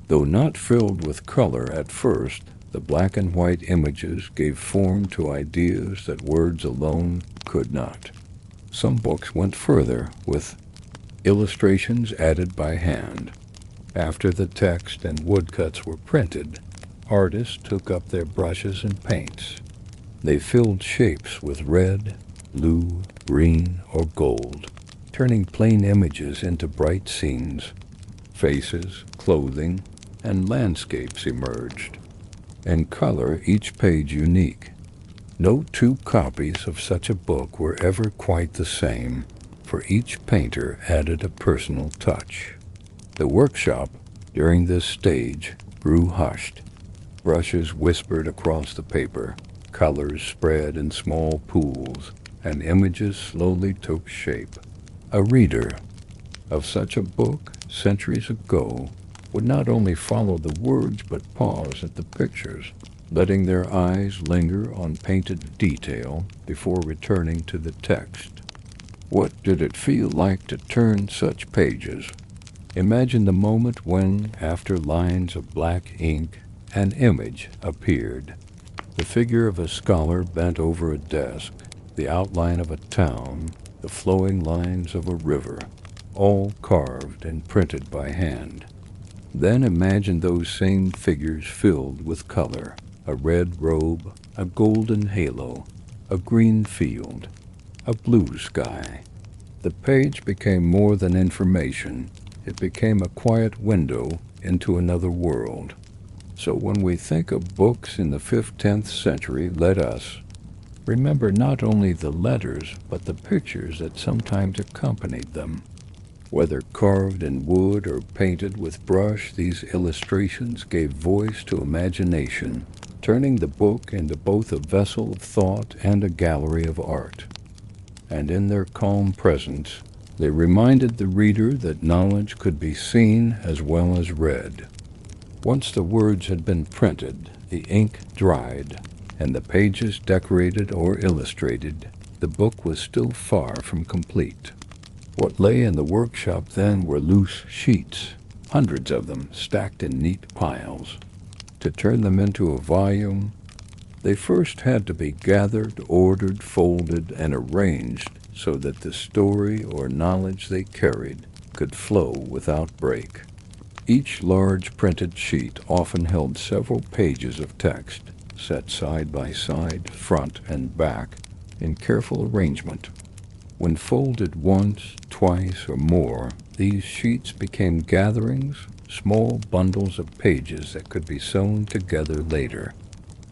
Though not filled with color at first, the black and white images gave form to ideas that words alone could not. Some books went further, with illustrations added by hand. After the text and woodcuts were printed, artists took up their brushes and paints. They filled shapes with red, blue, green, or gold, turning plain images into bright scenes. Faces, clothing, and landscapes emerged. In color, each page unique. No two copies of such a book were ever quite the same, for each painter added a personal touch. The workshop, during this stage, grew hushed. Brushes whispered across the paper, colors spread in small pools, and images slowly took shape. A reader of such a book centuries ago would not only follow the words but pause at the pictures, letting their eyes linger on painted detail before returning to the text. What did it feel like to turn such pages? Imagine the moment when, after lines of black ink, an image appeared. The figure of a scholar bent over a desk, the outline of a town, the flowing lines of a river, all carved and printed by hand. Then imagine those same figures filled with color, a red robe, a golden halo, a green field, a blue sky. The page became more than information. It became a quiet window into another world. So when we think of books in the 15th century, let us remember not only the letters, but the pictures that sometimes accompanied them. Whether carved in wood or painted with brush, these illustrations gave voice to imagination, turning the book into both a vessel of thought and a gallery of art. And in their calm presence, they reminded the reader that knowledge could be seen as well as read. Once the words had been printed, the ink dried, and the pages decorated or illustrated, the book was still far from complete. What lay in the workshop then were loose sheets, hundreds of them stacked in neat piles. To turn them into a volume, they first had to be gathered, ordered, folded, and arranged so that the story or knowledge they carried could flow without break. Each large printed sheet often held several pages of text, set side by side, front and back, in careful arrangement. When folded once, twice, or more, these sheets became gatherings, small bundles of pages that could be sewn together later.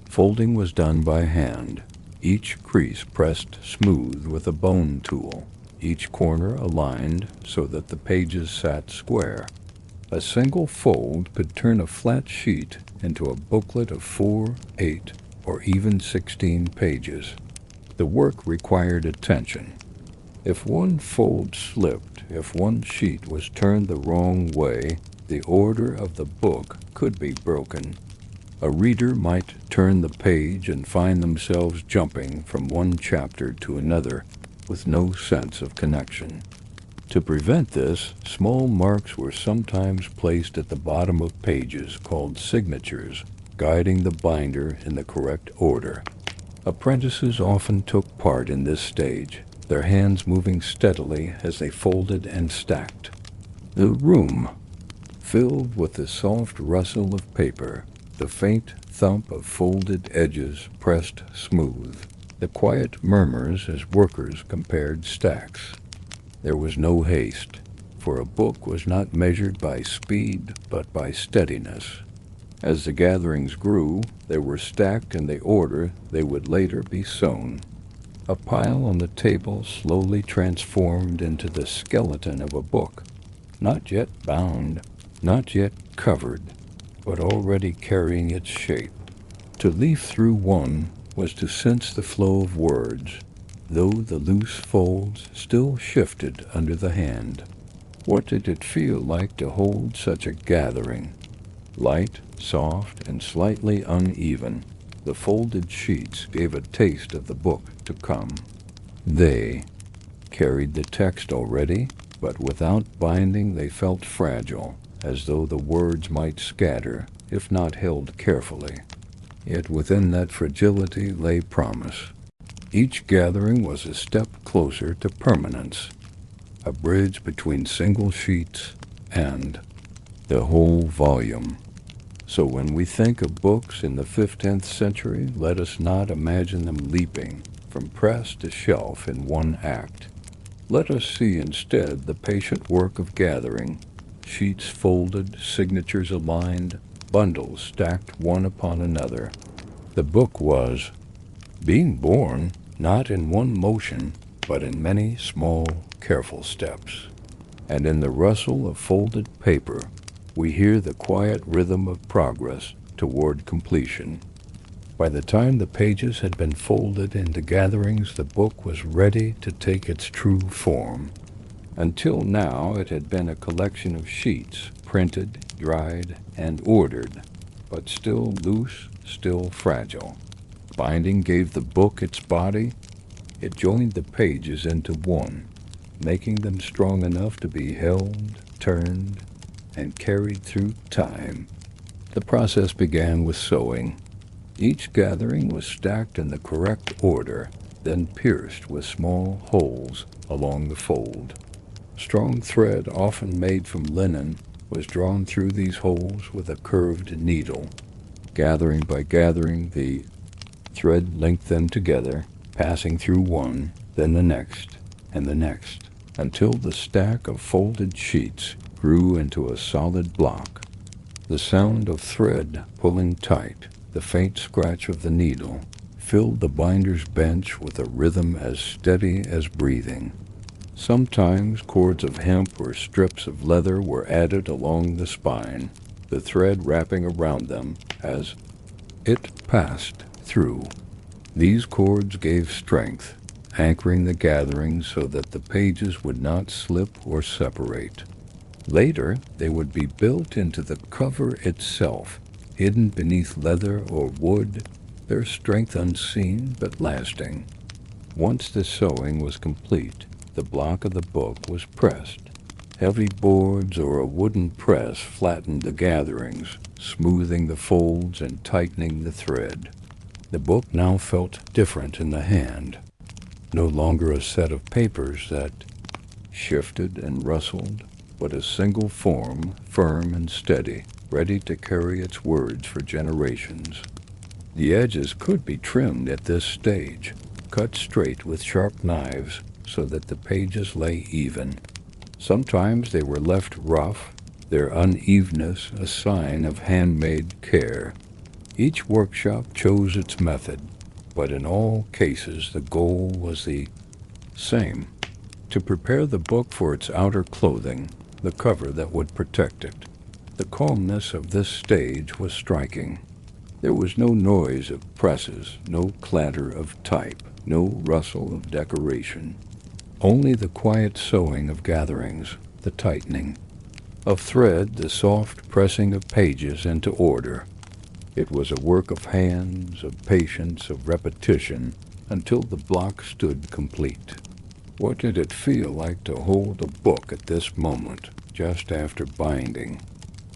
Folding was done by hand, each crease pressed smooth with a bone tool, each corner aligned so that the pages sat square. A single fold could turn a flat sheet into a booklet of 4, 8, or even 16 pages. The work required attention. If one fold slipped, if one sheet was turned the wrong way, the order of the book could be broken. A reader might turn the page and find themselves jumping from one chapter to another with no sense of connection. To prevent this, small marks were sometimes placed at the bottom of pages called signatures, guiding the binder in the correct order. Apprentices often took part in this stage, their hands moving steadily as they folded and stacked. The room, filled with the soft rustle of paper, the faint thump of folded edges pressed smooth, the quiet murmurs as workers compared stacks. There was no haste, for a book was not measured by speed but by steadiness. As the gatherings grew, they were stacked in the order they would later be sewn. A pile on the table slowly transformed into the skeleton of a book, not yet bound, not yet covered, but already carrying its shape. To leaf through one was to sense the flow of words, though the loose folds still shifted under the hand. What did it feel like to hold such a gathering? Light, soft, and slightly uneven, the folded sheets gave a taste of the book to come. They carried the text already, but without binding they felt fragile, as though the words might scatter if not held carefully. Yet within that fragility lay promise. Each gathering was a step closer to permanence, a bridge between single sheets and the whole volume. So when we think of books in the 15th century, let us not imagine them leaping from press to shelf in one act. Let us see instead the patient work of gathering, sheets folded, signatures aligned, bundles stacked one upon another. The book was being born not in one motion, but in many small, careful steps. And in the rustle of folded paper, we hear the quiet rhythm of progress toward completion. By the time the pages had been folded into gatherings, the book was ready to take its true form. Until now, it had been a collection of sheets, printed, dried, and ordered, but still loose, still fragile. Binding gave the book its body. It joined the pages into one, making them strong enough to be held, turned, and carried through time. The process began with sewing. Each gathering was stacked in the correct order, then pierced with small holes along the fold. Strong thread, often made from linen, was drawn through these holes with a curved needle. Gathering by gathering, the thread linked them together, passing through one, then the next, and the next, until the stack of folded sheets grew into a solid block. The sound of thread pulling tight, the faint scratch of the needle, filled the binder's bench with a rhythm as steady as breathing. Sometimes cords of hemp or strips of leather were added along the spine, the thread wrapping around them as it passed through. These cords gave strength, anchoring the gathering so that the pages would not slip or separate. Later, they would be built into the cover itself, hidden beneath leather or wood, their strength unseen but lasting. Once the sewing was complete, the block of the book was pressed. Heavy boards or a wooden press flattened the gatherings, smoothing the folds and tightening the thread. The book now felt different in the hand, no longer a set of papers that shifted and rustled, but a single form, firm and steady, ready to carry its words for generations. The edges could be trimmed at this stage, cut straight with sharp knives so that the pages lay even. Sometimes they were left rough, their unevenness a sign of handmade care. Each workshop chose its method, but in all cases the goal was the same: to prepare the book for its outer clothing, the cover that would protect it. The calmness of this stage was striking. There was no noise of presses, no clatter of type, no rustle of decoration. Only the quiet sewing of gatherings, the tightening of thread, the soft pressing of pages into order. It was a work of hands, of patience, of repetition, until the block stood complete. What did it feel like to hold a book at this moment, just after binding?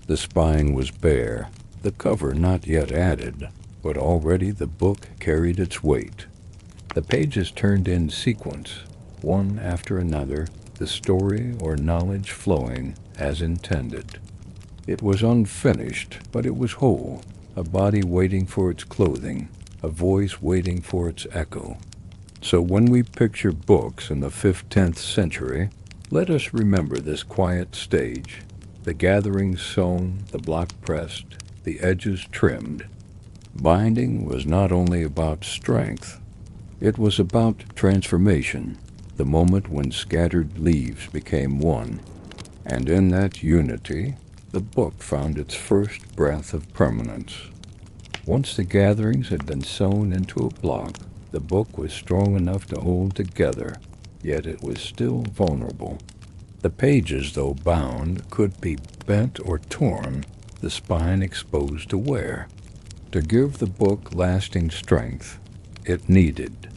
The spine was bare, the cover not yet added, but already the book carried its weight. The pages turned in sequence, one after another, the story or knowledge flowing as intended. It was unfinished, but it was whole, a body waiting for its clothing, a voice waiting for its echo. So when we picture books in the 15th century, let us remember this quiet stage, the gatherings sewn, the block pressed, the edges trimmed. Binding was not only about strength, it was about transformation, the moment when scattered leaves became one, and in that unity the book found its first breath of permanence. Once the gatherings had been sewn into a block, The book was strong enough to hold together, yet it was still vulnerable. The pages, though bound, could be bent or torn, the spine exposed to wear. To give the book lasting strength, it needed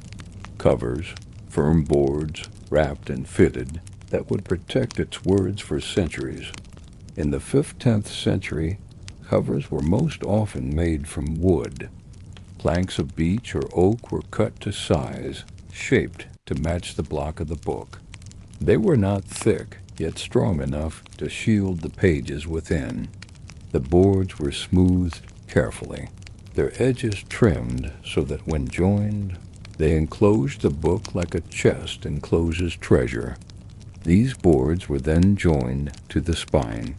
covers, firm boards, wrapped and fitted, that would protect its words for centuries. In the 5th–10th century, covers were most often made from wood. Planks of beech or oak were cut to size, shaped to match the block of the book. They were not thick, yet strong enough to shield the pages within. The boards were smoothed carefully, their edges trimmed so that when joined, they enclosed the book like a chest encloses treasure. These boards were then joined to the spine.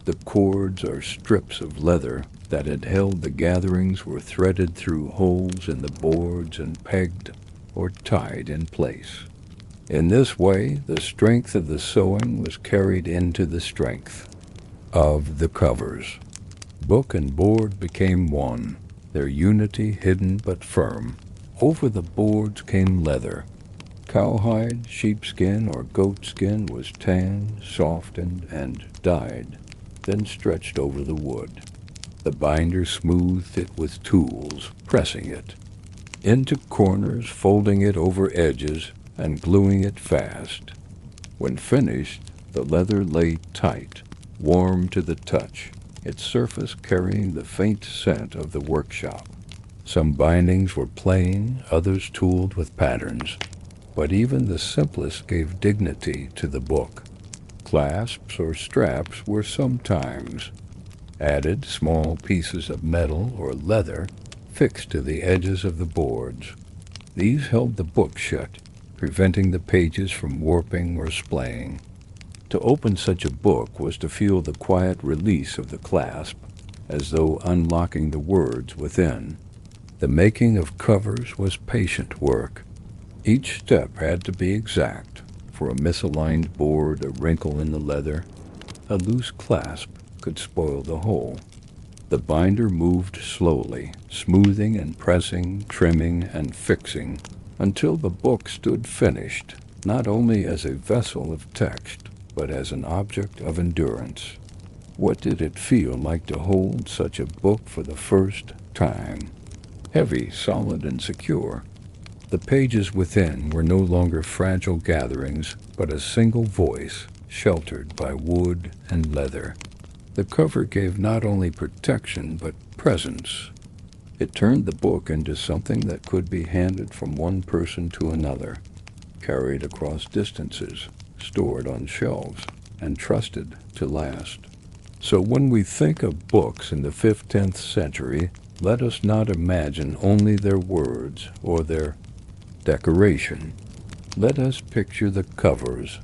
The cords or strips of leather that had held the gatherings were threaded through holes in the boards and pegged or tied in place. In this way, the strength of the sewing was carried into the strength of the covers. Book and board became one, their unity hidden but firm. Over the boards came leather. Cowhide, sheepskin, or goatskin was tanned, softened, and dyed, then stretched over the wood. The binder smoothed it with tools, pressing it into corners, folding it over edges, and gluing it fast. When finished, the leather lay tight, warm to the touch, its surface carrying the faint scent of the workshop. Some bindings were plain, others tooled with patterns, but even the simplest gave dignity to the book. Clasps or straps were sometimes added, small pieces of metal or leather fixed to the edges of the boards. These held the book shut, preventing the pages from warping or splaying. To open such a book was to feel the quiet release of the clasp, as though unlocking the words within. The making of covers was patient work. Each step had to be exact. For a misaligned board, a wrinkle in the leather, a loose clasp could spoil the whole. The binder moved slowly, smoothing and pressing, trimming and fixing, until the book stood finished, not only as a vessel of text, but as an object of endurance. What did it feel like to hold such a book for the first time? Heavy, solid, and secure. The pages within were no longer fragile gatherings, but a single voice, sheltered by wood and leather. The cover gave not only protection, but presence. It turned the book into something that could be handed from one person to another, carried across distances, stored on shelves, and trusted to last. So when we think of books in the 5th–10th century, let us not imagine only their words or their decoration. Let us picture the covers,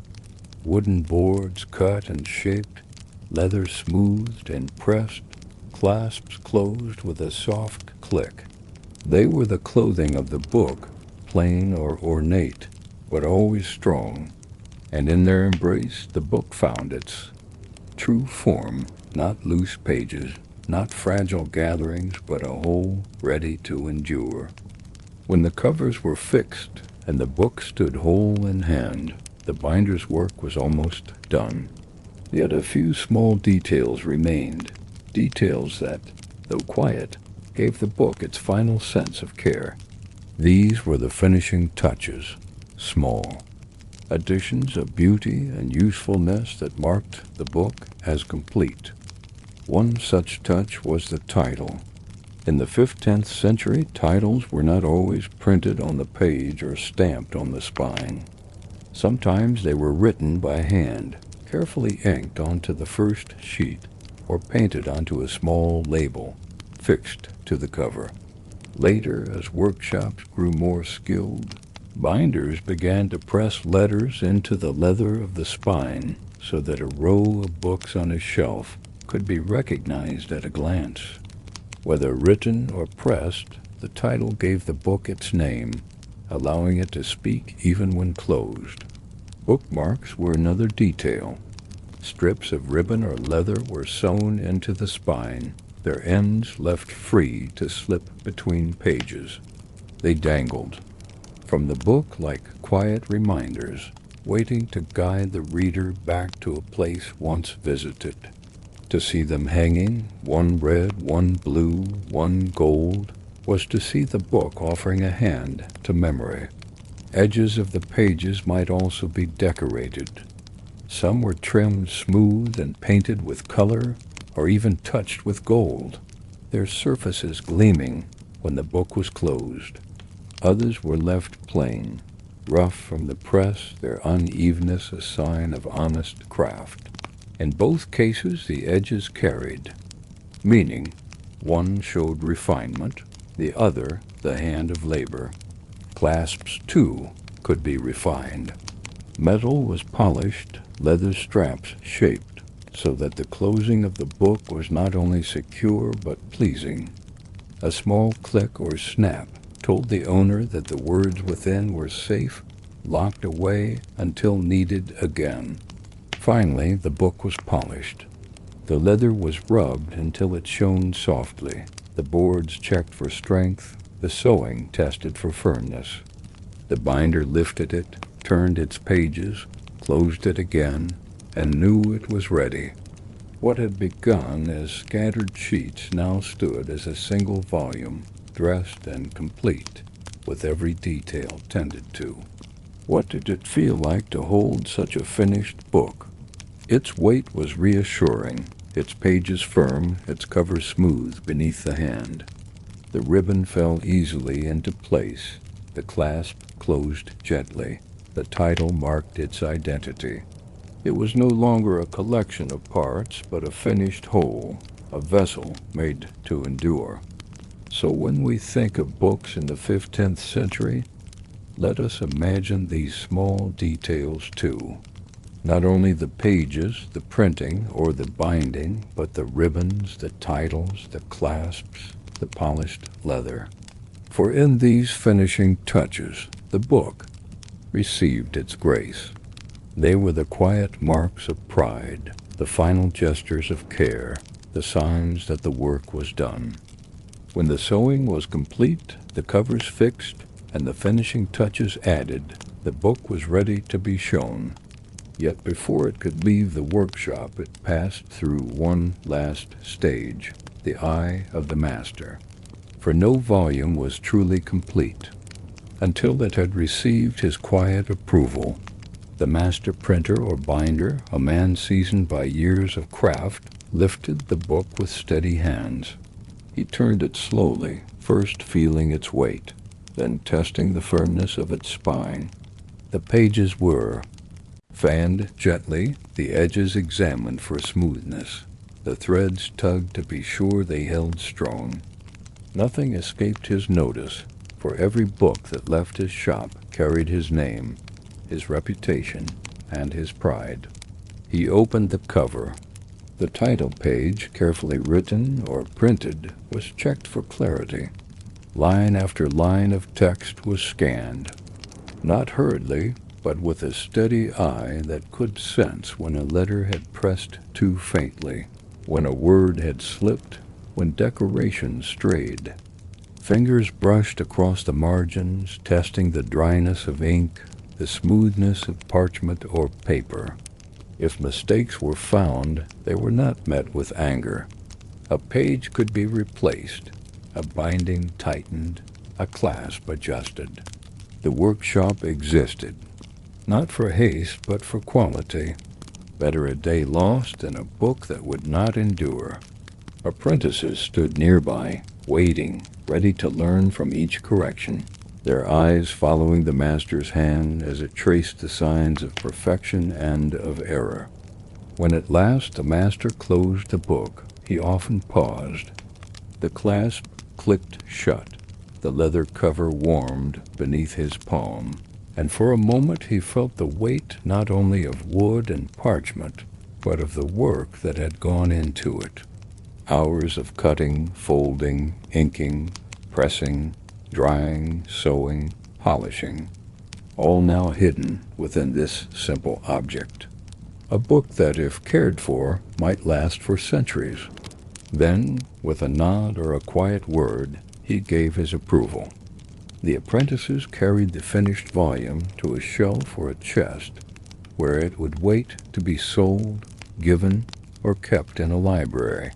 wooden boards cut and shaped, leather smoothed and pressed, clasps closed with a soft click. They were the clothing of the book, plain or ornate, but always strong, and in their embrace the book found its true form, not loose pages, not fragile gatherings, but a whole ready to endure. When the covers were fixed and the book stood whole in hand, the binder's work was almost done. Yet a few small details remained, details that, though quiet, gave the book its final sense of care. These were the finishing touches, small additions of beauty and usefulness that marked the book as complete. One such touch was the title. In the 5th–10th century, titles were not always printed on the page or stamped on the spine. Sometimes they were written by hand, carefully inked onto the first sheet, or painted onto a small label, fixed to the cover. Later, as workshops grew more skilled, binders began to press letters into the leather of the spine so that a row of books on a shelf could be recognized at a glance. Whether written or pressed, the title gave the book its name, allowing it to speak even when closed. Bookmarks were another detail. Strips of ribbon or leather were sewn into the spine, their ends left free to slip between pages. They dangled from the book like quiet reminders, waiting to guide the reader back to a place once visited. To see them hanging, one red, one blue, one gold, was to see the book offering a hand to memory. Edges of the pages might also be decorated. Some were trimmed smooth and painted with color, or even touched with gold, their surfaces gleaming when the book was closed. Others were left plain, rough from the press, their unevenness a sign of honest craft. In both cases the edges carried meaning. One showed refinement, the other the hand of labor. Clasps, too, could be refined. Metal was polished, leather straps shaped, so that the closing of the book was not only secure but pleasing. A small click or snap told the owner that the words within were safe, locked away until needed again. Finally, the book was polished. The leather was rubbed until it shone softly, the boards checked for strength, the sewing tested for firmness. The binder lifted it, turned its pages, closed it again, and knew it was ready. What had begun as scattered sheets now stood as a single volume, dressed and complete, with every detail tended to. What did it feel like to hold such a finished book? Its weight was reassuring, its pages firm, its cover smooth beneath the hand. The ribbon fell easily into place, the clasp closed gently, the title marked its identity. It was no longer a collection of parts, but a finished whole, a vessel made to endure. So when we think of books in the 15th century, let us imagine these small details too. Not only the pages, the printing, or the binding, but the ribbons, the titles, the clasps, the polished leather. For in these finishing touches, the book received its grace. They were the quiet marks of pride, the final gestures of care, the signs that the work was done. When the sewing was complete, the covers fixed, and the finishing touches added, the book was ready to be shown. Yet before it could leave the workshop, it passed through one last stage, the eye of the master. For no volume was truly complete until it had received his quiet approval. The master printer or binder, a man seasoned by years of craft, lifted the book with steady hands. He turned it slowly, first feeling its weight, then testing the firmness of its spine. The pages were fanned gently, the edges examined for smoothness, the threads tugged to be sure they held strong. Nothing escaped his notice, for every book that left his shop carried his name, his reputation, and his pride. He opened the cover. The title page, carefully written or printed, was checked for clarity. Line after line of text was scanned, not hurriedly, but with a steady eye that could sense when a letter had pressed too faintly, when a word had slipped, when decoration strayed. Fingers brushed across the margins, testing the dryness of ink, the smoothness of parchment or paper. If mistakes were found, they were not met with anger. A page could be replaced, a binding tightened, a clasp adjusted. The workshop existed, not for haste, but for quality. Better a day lost than a book that would not endure. Apprentices stood nearby, waiting, ready to learn from each correction, their eyes following the master's hand as it traced the signs of perfection and of error. When at last the master closed the book, he often paused. The clasp clicked shut, the leather cover warmed beneath his palm, and for a moment he felt the weight not only of wood and parchment, but of the work that had gone into it. Hours of cutting, folding, inking, pressing, drying, sewing, polishing, all now hidden within this simple object. A book that, if cared for, might last for centuries. Then, with a nod or a quiet word, he gave his approval. The apprentices carried the finished volume to a shelf or a chest, where it would wait to be sold, given, or kept in a library.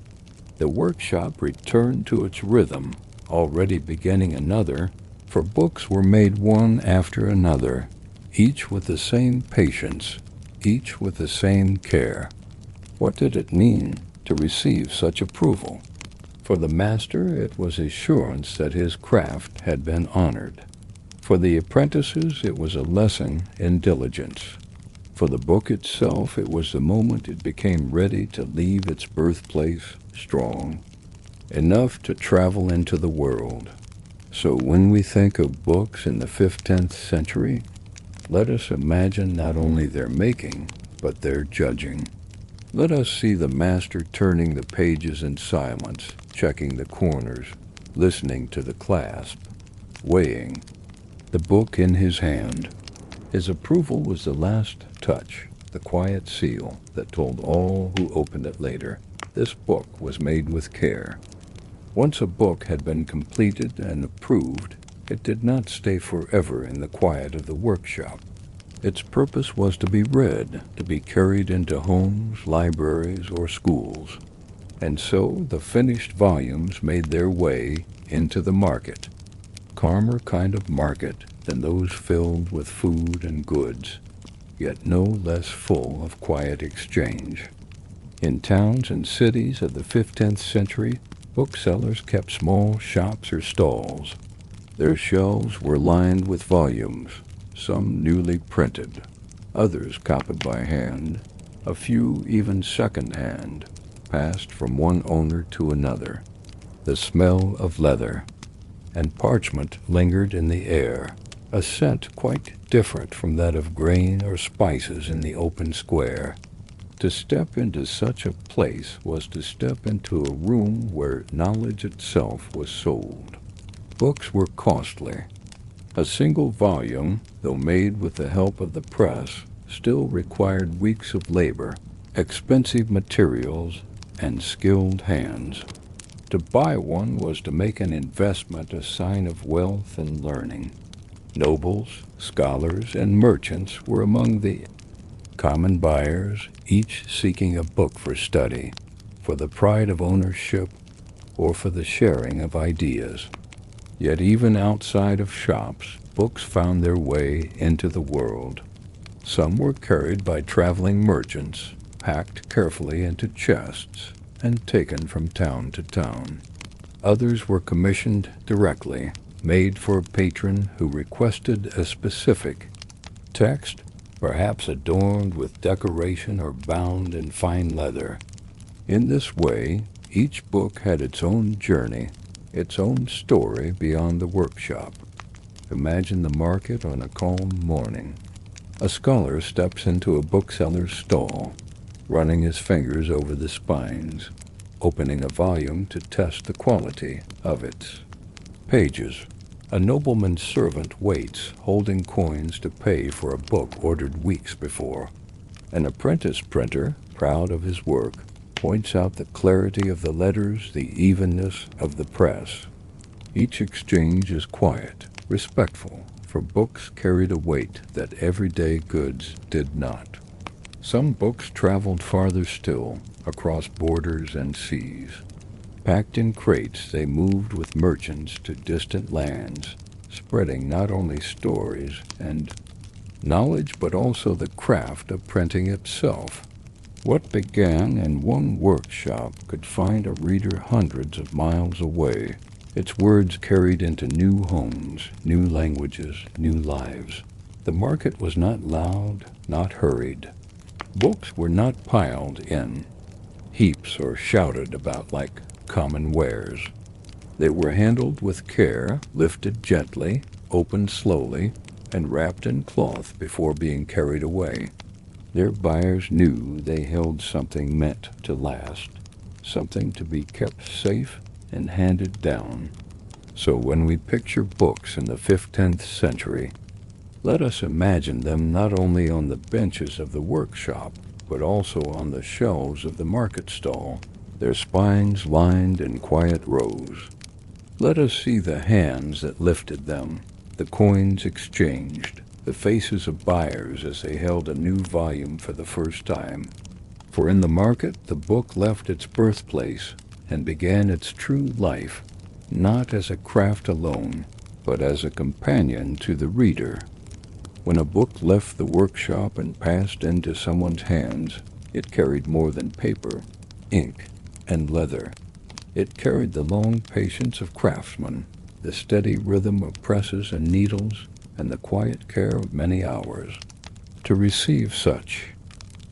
The workshop returned to its rhythm, already beginning another, for books were made one after another, each with the same patience, each with the same care. What did it mean to receive such approval? For the master, it was assurance that his craft had been honored. For the apprentices, it was a lesson in diligence. For the book itself, it was the moment it became ready to leave its birthplace strong, enough to travel into the world. So when we think of books in the 15th century, let us imagine not only their making, but their judging. Let us see the master turning the pages in silence, checking the corners, listening to the clasp, weighing, the book in his hand. His approval was the last touch, the quiet seal that told all who opened it later, this book was made with care. Once a book had been completed and approved, it did not stay forever in the quiet of the workshop. Its purpose was to be read, to be carried into homes, libraries, or schools. And so the finished volumes made their way into the market. Calmer kind of market than those filled with food and goods, yet no less full of quiet exchange. In towns and cities of the 15th century, booksellers kept small shops or stalls. Their shelves were lined with volumes, some newly printed, others copied by hand, a few even second-hand, passed from one owner to another. The smell of leather and parchment lingered in the air, a scent quite different from that of grain or spices in the open square. To step into such a place was to step into a room where knowledge itself was sold. Books were costly. A single volume, though made with the help of the press, still required weeks of labor, expensive materials, and skilled hands. To buy one was to make an investment a sign of wealth and learning. Nobles, scholars, and merchants were among the common buyers, each seeking a book for study, for the pride of ownership, or for the sharing of ideas. Yet even outside of shops, books found their way into the world. Some were carried by traveling merchants, packed carefully into chests, and taken from town to town. Others were commissioned directly, made for a patron who requested a specific text, perhaps adorned with decoration or bound in fine leather. In this way, each book had its own journey, its own story beyond the workshop. Imagine the market on a calm morning. A scholar steps into a bookseller's stall, running his fingers over the spines, opening a volume to test the quality of its pages. A nobleman's servant waits, holding coins to pay for a book ordered weeks before. An apprentice printer, proud of his work, points out the clarity of the letters, the evenness of the press. Each exchange is quiet, respectful, for books carried a weight that everyday goods did not. Some books traveled farther still, across borders and seas. Packed in crates, they moved with merchants to distant lands, spreading not only stories and knowledge, but also the craft of printing itself. What began in one workshop could find a reader hundreds of miles away, its words carried into new homes, new languages, new lives. The market was not loud, not hurried. Books were not piled in heaps or shouted about like common wares. They were handled with care, lifted gently, opened slowly, and wrapped in cloth before being carried away. Their buyers knew they held something meant to last, something to be kept safe and handed down. So when we picture books in the 15th century, let us imagine them not only on the benches of the workshop, but also on the shelves of the market stall, their spines lined in quiet rows. Let us see the hands that lifted them, the coins exchanged, the faces of buyers as they held a new volume for the first time. For in the market the book left its birthplace and began its true life, not as a craft alone, but as a companion to the reader. When a book left the workshop and passed into someone's hands, it carried more than paper, ink, and leather. It carried the long patience of craftsmen, the steady rhythm of presses and needles, and the quiet care of many hours. To receive such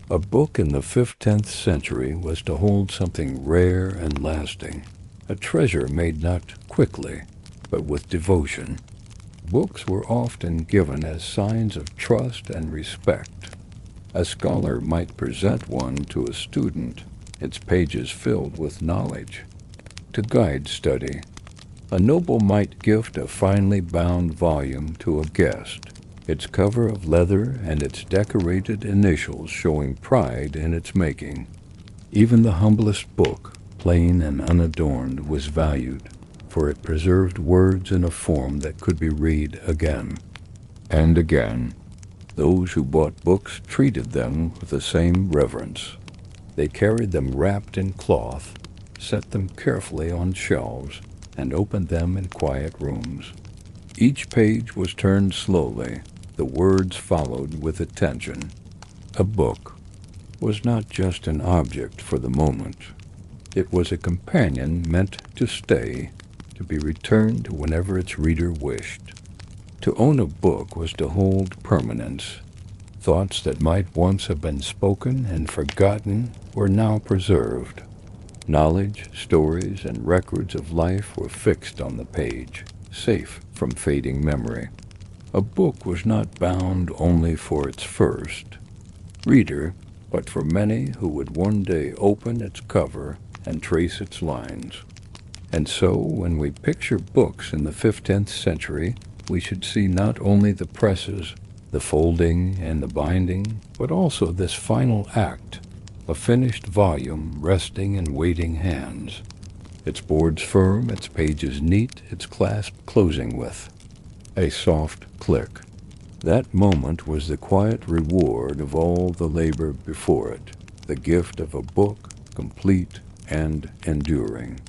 a book in the 15th century was to hold something rare and lasting, a treasure made not quickly, but with devotion. Books were often given as signs of trust and respect. A scholar might present one to a student, its pages filled with knowledge, to guide study. A noble might gift a finely bound volume to a guest, its cover of leather and its decorated initials showing pride in its making. Even the humblest book, plain and unadorned, was valued, for it preserved words in a form that could be read again and again. Those who bought books treated them with the same reverence. They carried them wrapped in cloth, set them carefully on shelves, and opened them in quiet rooms. Each page was turned slowly, the words followed with attention. A book was not just an object for the moment. It was a companion meant to stay, to be returned whenever its reader wished. To own a book was to hold permanence. Thoughts that might once have been spoken and forgotten were now preserved. Knowledge, stories, and records of life were fixed on the page, safe from fading memory. A book was not bound only for its first reader, but for many who would one day open its cover and trace its lines. And so, when we picture books in the 15th century, we should see not only the presses, the folding, and the binding, but also this final act, a finished volume resting in waiting hands, its boards firm, its pages neat, its clasp closing with a soft click. That moment was the quiet reward of all the labor before it, the gift of a book complete and enduring.